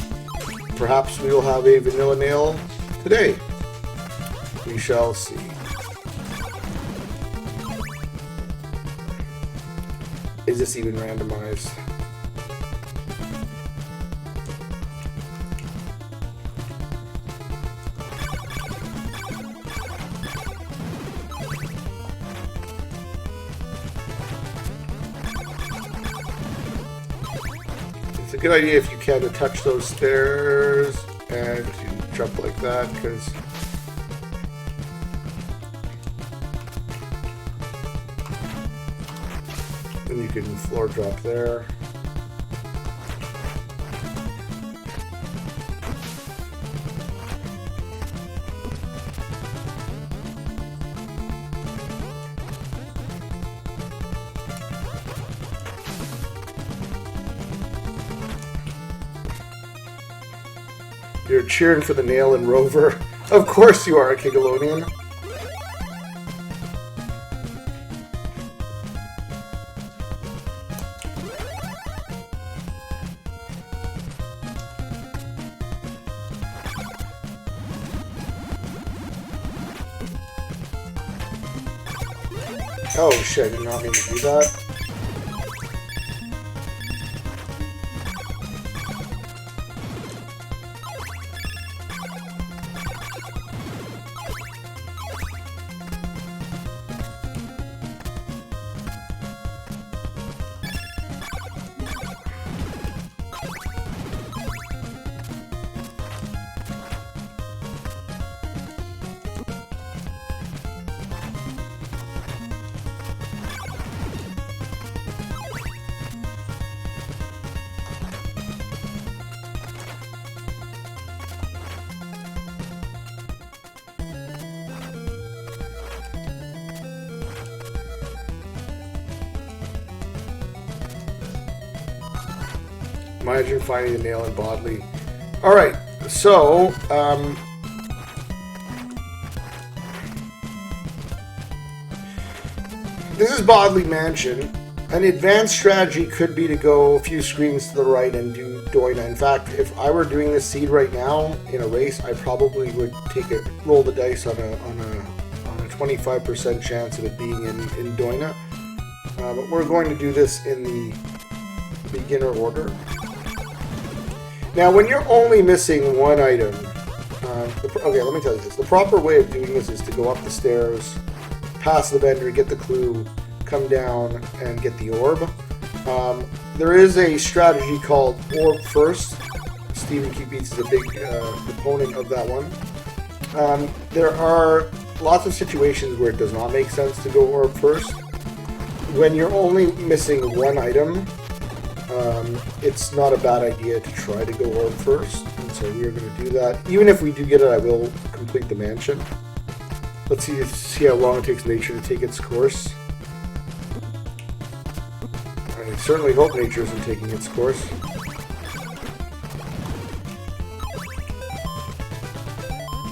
Perhaps we will have a vanilla nail today. We shall see. Is this even randomized? It's a good idea if you can to touch those stairs and to jump like that, because then you can floor drop there. You're cheering for the nail and Rover. Of course you are, Kigalonian. Oh shit, I did not mean to do that. Imagine finding the nail in Bodley. Alright, so, this is Bodley Mansion. An advanced strategy could be to go a few screens to the right and do Doina. In fact, if I were doing this seed right now in a race, I probably would roll the dice on a 25% chance of it being in Doina. But we're going to do this in the beginner order. Now, when you're only missing one item, okay, let me tell you this. The proper way of doing this is to go up the stairs, pass the vendor, get the clue, come down, and get the orb. There is a strategy called orb first. Stephen Q. Beats is a big proponent of that one. There are lots of situations where it does not make sense to go orb first. When you're only missing one item, it's not a bad idea to try to go orb first, and so we are going to do that. Even if we do get it, I will complete the mansion. Let's see how long it takes nature to take its course. I certainly hope nature isn't taking its course.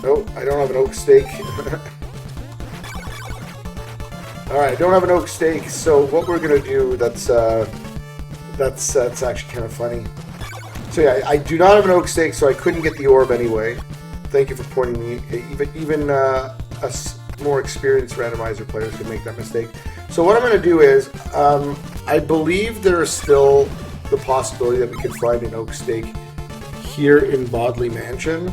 Oh, I don't have an oak stake. Alright, I don't have an oak stake, so what we're going to do, that's actually kind of funny. So yeah, I do not have an oak stake, so I couldn't get the orb anyway. Thank you for pointing me. Even us more experienced randomizer players could make that mistake. So what I'm going to do is, I believe there is still the possibility that we could find an oak stake here in Bodley Mansion.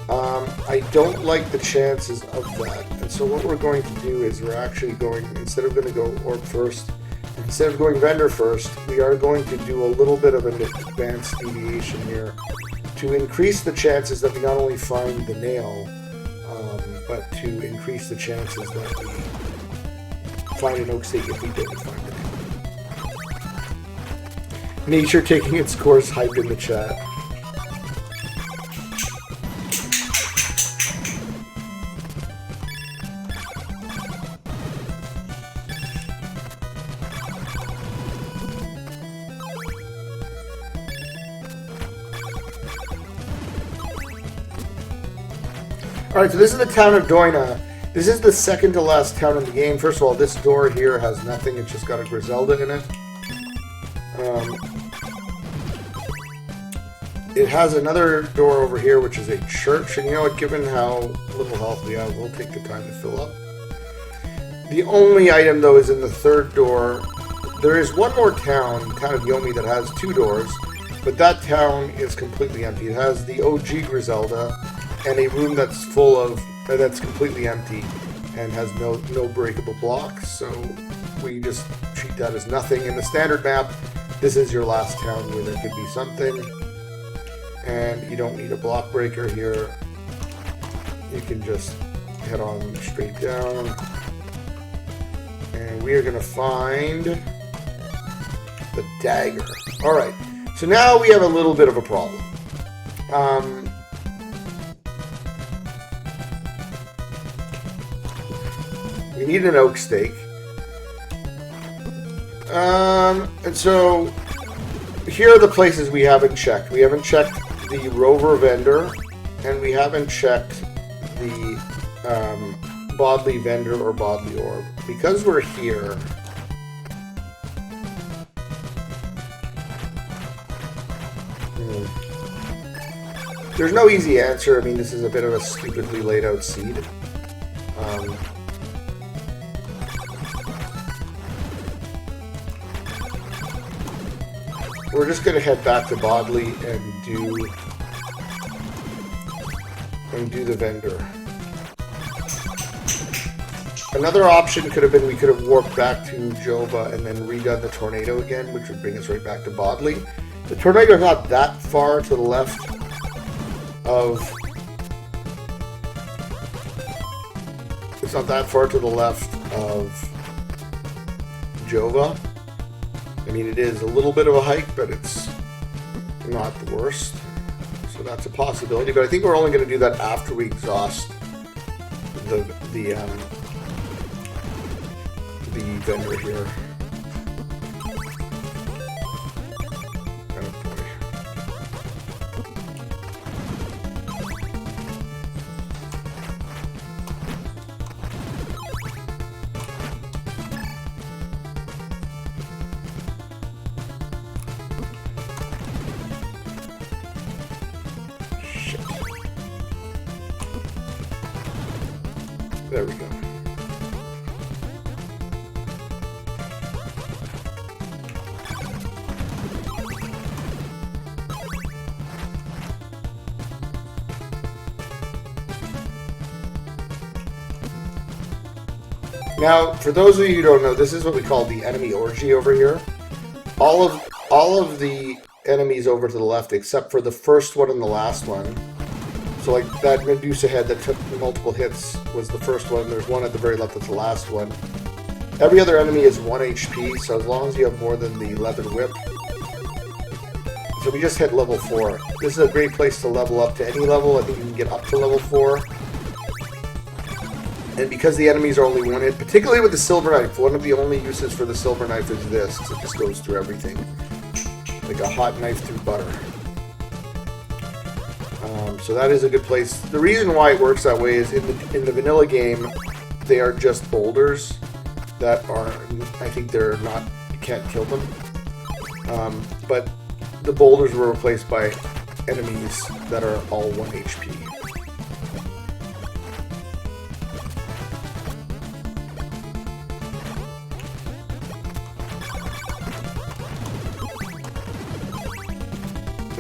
I don't like the chances of that, and so what we're going to do is we're actually going, instead of going to go orb first and instead of going vendor first, we are going to do a little bit of an advanced deviation here to increase the chances that we not only find the nail, but to increase the chances that we find an oak stake if we don't find the nail. Nature taking its course, hype in the chat. Alright, so this is the town of Doina. This is the second to last town in the game. First of all, this door here has nothing. It's just got a Griselda in it. It has another door over here, which is a church. And you know what? Given how little health we have, we'll take the time to fill up. The only item, though, is in the third door. There is one more town, town of Yomi, that has two doors. But that town is completely empty. It has the OG Griselda and a room that's full of that's completely empty and has no breakable blocks, so we just treat that as nothing. In the standard map, this is your last town where there could be something, and you don't need a block breaker here. You can just head on straight down, and we are going to find the dagger. Alright, so now we have a little bit of a problem. We need an oak stake. And so here are the places we haven't checked. We haven't checked the rover vendor, and we haven't checked the Bodley vendor or Bodley orb. Because we're here, there's no easy answer. I mean, this is a bit of a stupidly laid out seed. We're just going to head back to Bodley and do the vendor. Another option could have been we could have warped back to Jova and then redone the tornado again, which would bring us right back to Bodley. The tornado is not that far to the left of... It's not that far to the left of Jova. I mean, it is a little bit of a hike, but it's not the worst. So that's a possibility. But I think we're only going to do that after we exhaust the vendor here. Oh boy. There we go. Now, for those of you who don't know, this is what we call the enemy orgy over here. All of the enemies over to the left, except for the first one and the last one. So like that Medusa head that took multiple hits was the first one. There's one at the very left that's the last one. Every other enemy is 1 HP, so as long as you have more than the leather whip. So we just hit level 4. This is a great place to level up to any level. I think you can get up to level 4. And because the enemies are only 1 hit, particularly with the silver knife, one of the only uses for the silver knife is this. It just goes through everything. Like a hot knife through butter. So that is a good place. The reason why it works that way is in the vanilla game, they are just boulders that are, I think they're not, you can't kill them. But the boulders were replaced by enemies that are all 1 HP.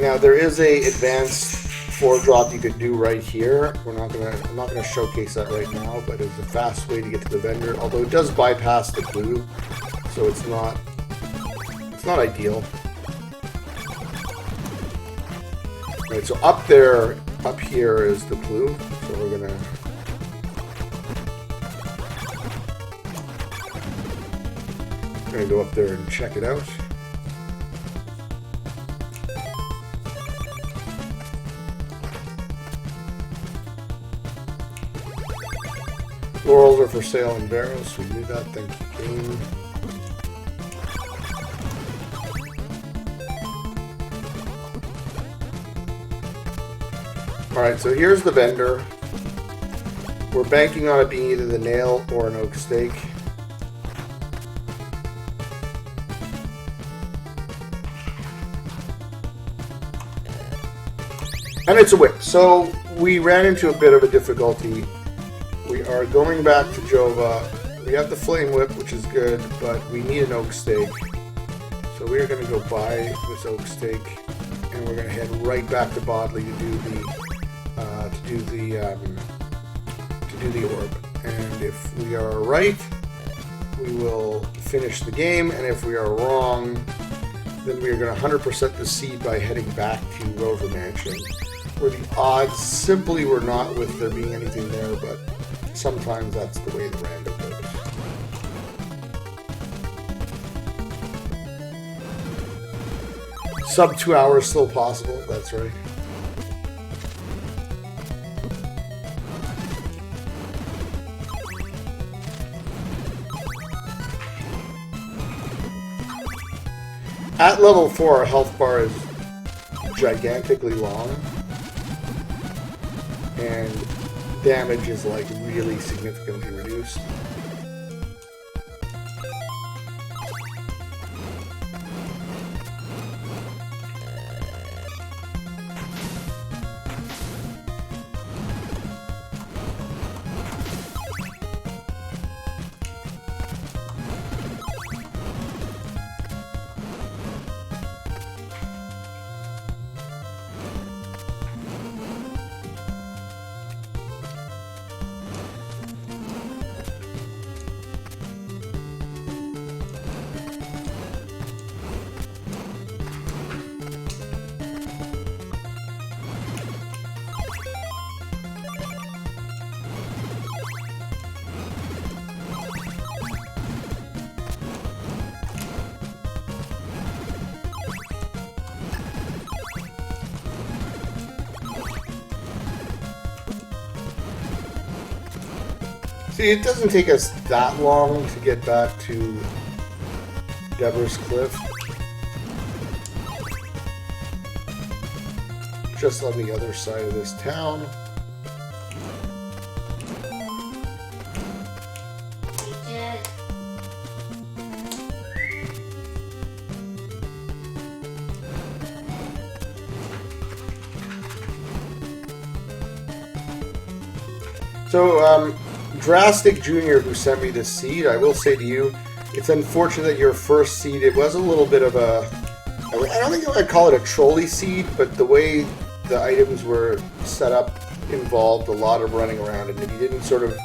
Now there is a advanced 4-drop you could do right here. I'm not gonna showcase that right now, but it's a fast way to get to the vendor. Although it does bypass the clue, so it's not It's not ideal. Right, so up there, up here is the clue. So we're gonna go up there and check it out. Laurels are for sale in barrels. We knew that. Thank you, game. Alright, so here's the vendor. We're banking on it being either the nail or an oak steak. And it's a whip. So we ran into a bit of a difficulty. We are going back to Jova. We have the flame whip, which is good, but we need an oak steak. So we are going to go buy this oak steak, and we're going to head right back to Bodley to do the orb. And if we are right, we will finish the game, and if we are wrong, then we are going to 100% the seed by heading back to Rover Mansion, where the odds simply were not with there being anything there, but sometimes that's the way the random goes. Sub 2 hours still possible, that's right. At level 4, our health bar is gigantically long, and damage is like really significantly reduced. See, it doesn't take us that long to get back to Deborah's Cliff. Just on the other side of this town. So, Drastic Jr., who sent me this seed, I will say to you, it's unfortunate that your first seed, it was a little bit of a, I don't think I'd call it a trolley seed, but the way the items were set up involved a lot of running around, and if you didn't sort of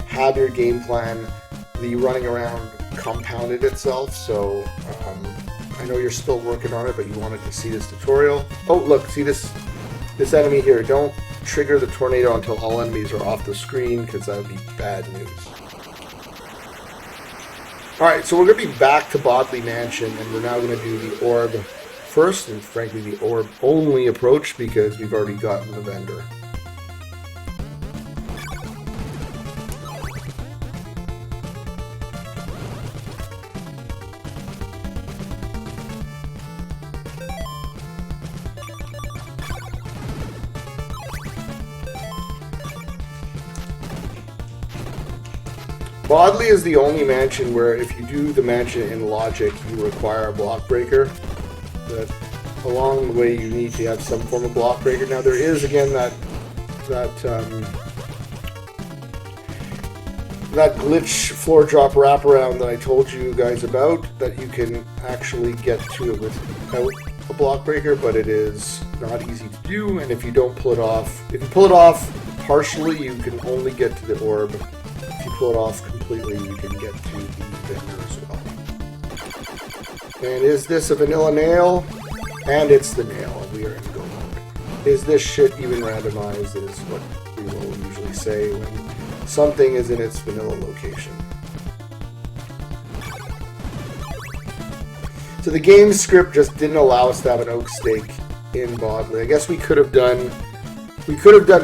have your game plan, the running around compounded itself, so I know you're still working on it, but you wanted to see this tutorial. Oh, look, see this enemy here, don't trigger the tornado until all enemies are off the screen, because that would be bad news. Alright, so we're going to be back to Bodley Mansion, and we're now going to do the orb first, and frankly the orb only approach, because we've already gotten the vendor. Bodley is the only mansion where if you do the mansion in logic, you require a block breaker. That along the way you need to have some form of block breaker. Now there is again that glitch floor drop wraparound that I told you guys about, that you can actually get to it without a block breaker, but it is not easy to do, and if you don't pull it off, if you pull it off partially, you can only get to the orb. If you pull it off completely, you can get to the vendor as well. And is this a vanilla nail? And it's the nail. We are in go mode. Is this shit even randomized? Is what we will usually say when something is in its vanilla location. So the game script just didn't allow us to have an oak stake in Bodley. I guess we could have done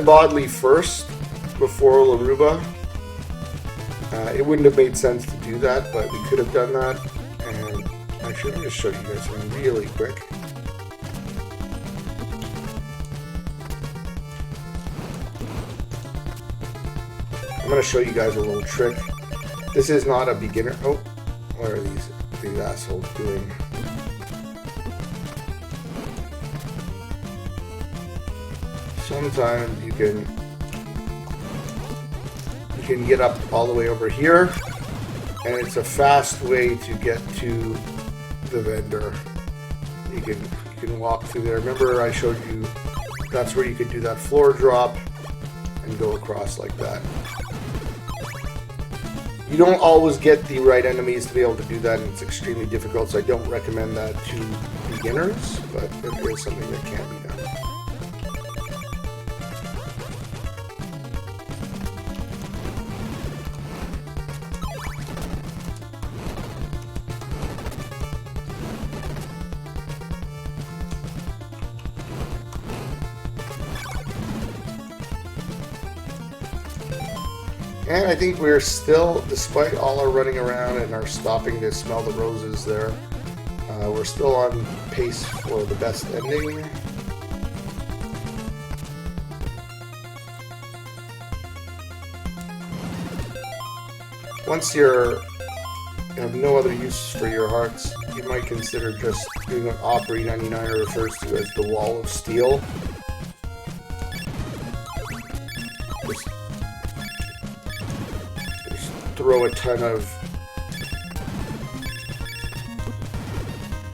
Bodley first before Laruba. It wouldn't have made sense to do that, but we could have done that. And actually, let me just show you guys something really quick. I'm going to show you guys a little trick. This is not a beginner. Oh, what are these assholes doing? Sometimes you can get up all the way over here, and it's a fast way to get to the vendor. You can walk through there. Remember I showed you that's where you could do that floor drop and go across like that. You don't always get the right enemies to be able to do that, and it's extremely difficult, so I don't recommend that to beginners, but it is something that can be done. And I think we're still, despite all our running around and our stopping to smell the roses there, we're still on pace for the best ending. Once you have no other use for your hearts, you might consider just doing what Opry 99 refers to as the Wall of Steel. Throw a ton of...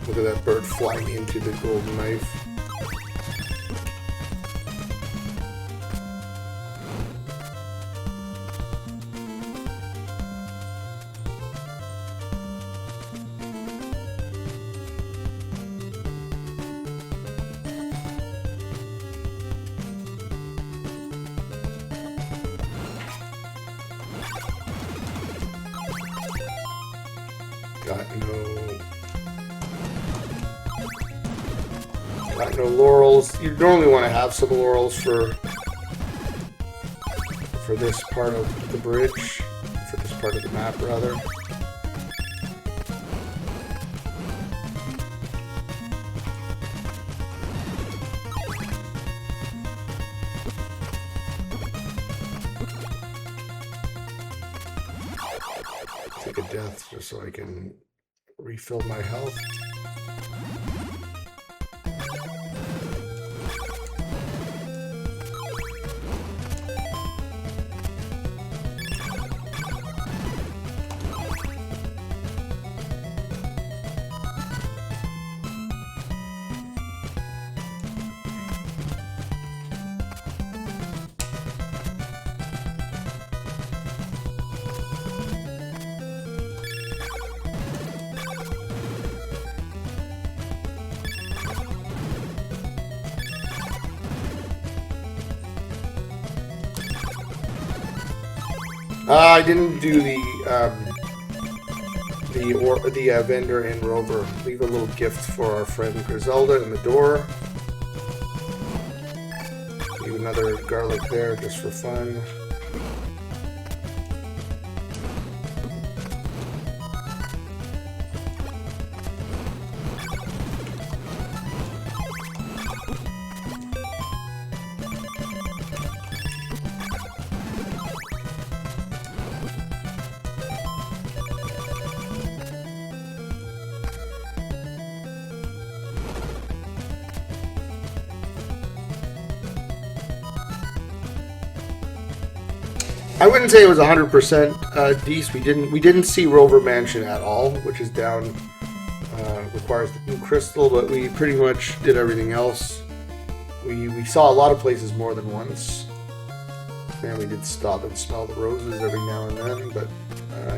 Look at that bird flying into the golden knife. Got no laurels. You normally want to have some laurels for this part of the bridge, for this part of the map rather. Take a death just so I can refill my health. I didn't do the vendor in Rover. Leave a little gift for our friend Griselda in the door. Leave another garlic there just for fun. I wouldn't say it was 100% decent. We didn't see Rover Mansion at all, which is down. Requires the blue crystal, but we pretty much did everything else. We saw a lot of places more than once, and we did stop and smell the roses every now and then. But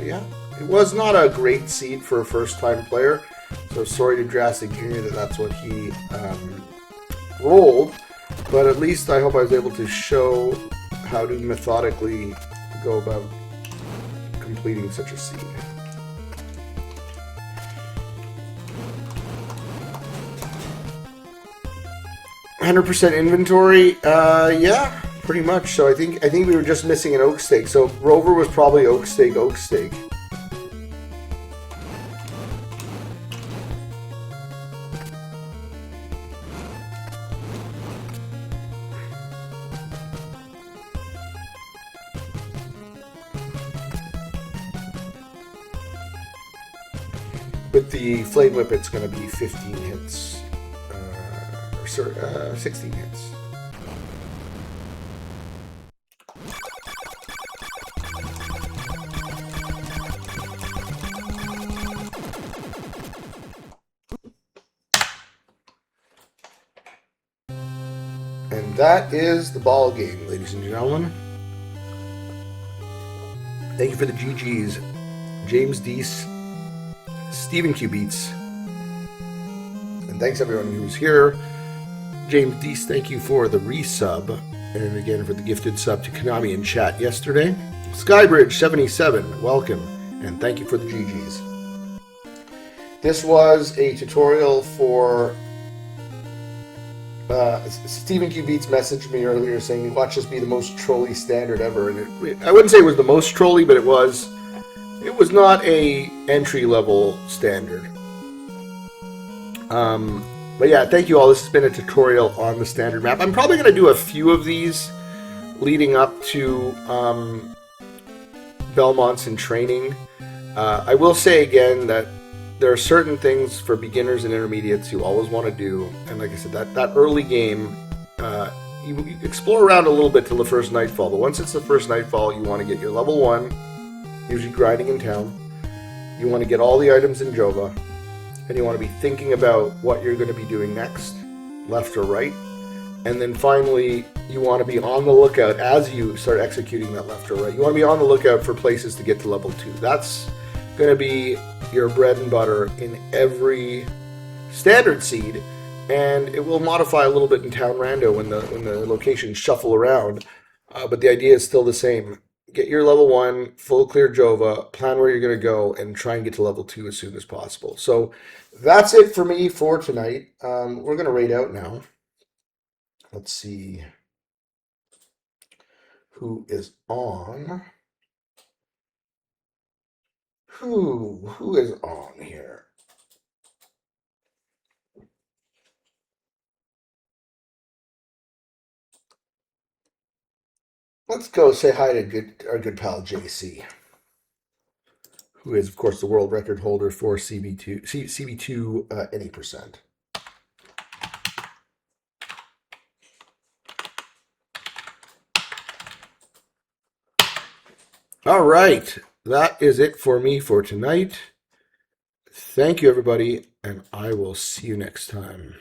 yeah, it was not a great seed for a first-time player. So sorry to Drastic Jr. that's what he rolled, but at least I hope I was able to show how to methodically go about completing such a seed. 100% inventory, yeah, pretty much. So I think we were just missing an oak steak. So Rover was probably oak steak. With the Flame Whip, it's going to be 15 hits. 16 hits. And that is the ball game, ladies and gentlemen. Thank you for the GGs. James Deese, Stephen Q Beats. And thanks everyone who's here. James Deese, thank you for the resub. And again for the gifted sub to Konami in chat yesterday. Skybridge77, welcome. And thank you for the GGs. This was a tutorial for... Stephen Q Beats messaged me earlier saying, watch this be the most trolly standard ever. And I wouldn't say it was the most trolly, but it was not a entry-level standard. But yeah, thank you all. This has been a tutorial on the standard map. I'm probably going to do a few of these leading up to Belmonts in training. I will say again that there are certain things for beginners and intermediates you always want to do. And like I said, that early game, you explore around a little bit till the first nightfall. But once it's the first nightfall, you want to get your level 1, usually grinding in town. You want to get all the items in Jova. And you want to be thinking about what you're going to be doing next, left or right. And then finally, you want to be on the lookout as you start executing that left or right. You want to be on the lookout for places to get to level 2. That's going to be your bread and butter in every standard seed. And it will modify a little bit in Town Rando when the locations shuffle around. But the idea is still the same. Get your level 1, full clear Jova, plan where you're going to go, and try and get to level 2 as soon as possible. So that's it for me for tonight. We're going to raid out now. Let's see who is on. Who is on here? Let's go say hi to our good pal JC, who is, of course, the world record holder for CV2 any percent. All right, that is it for me for tonight. Thank you, everybody, and I will see you next time.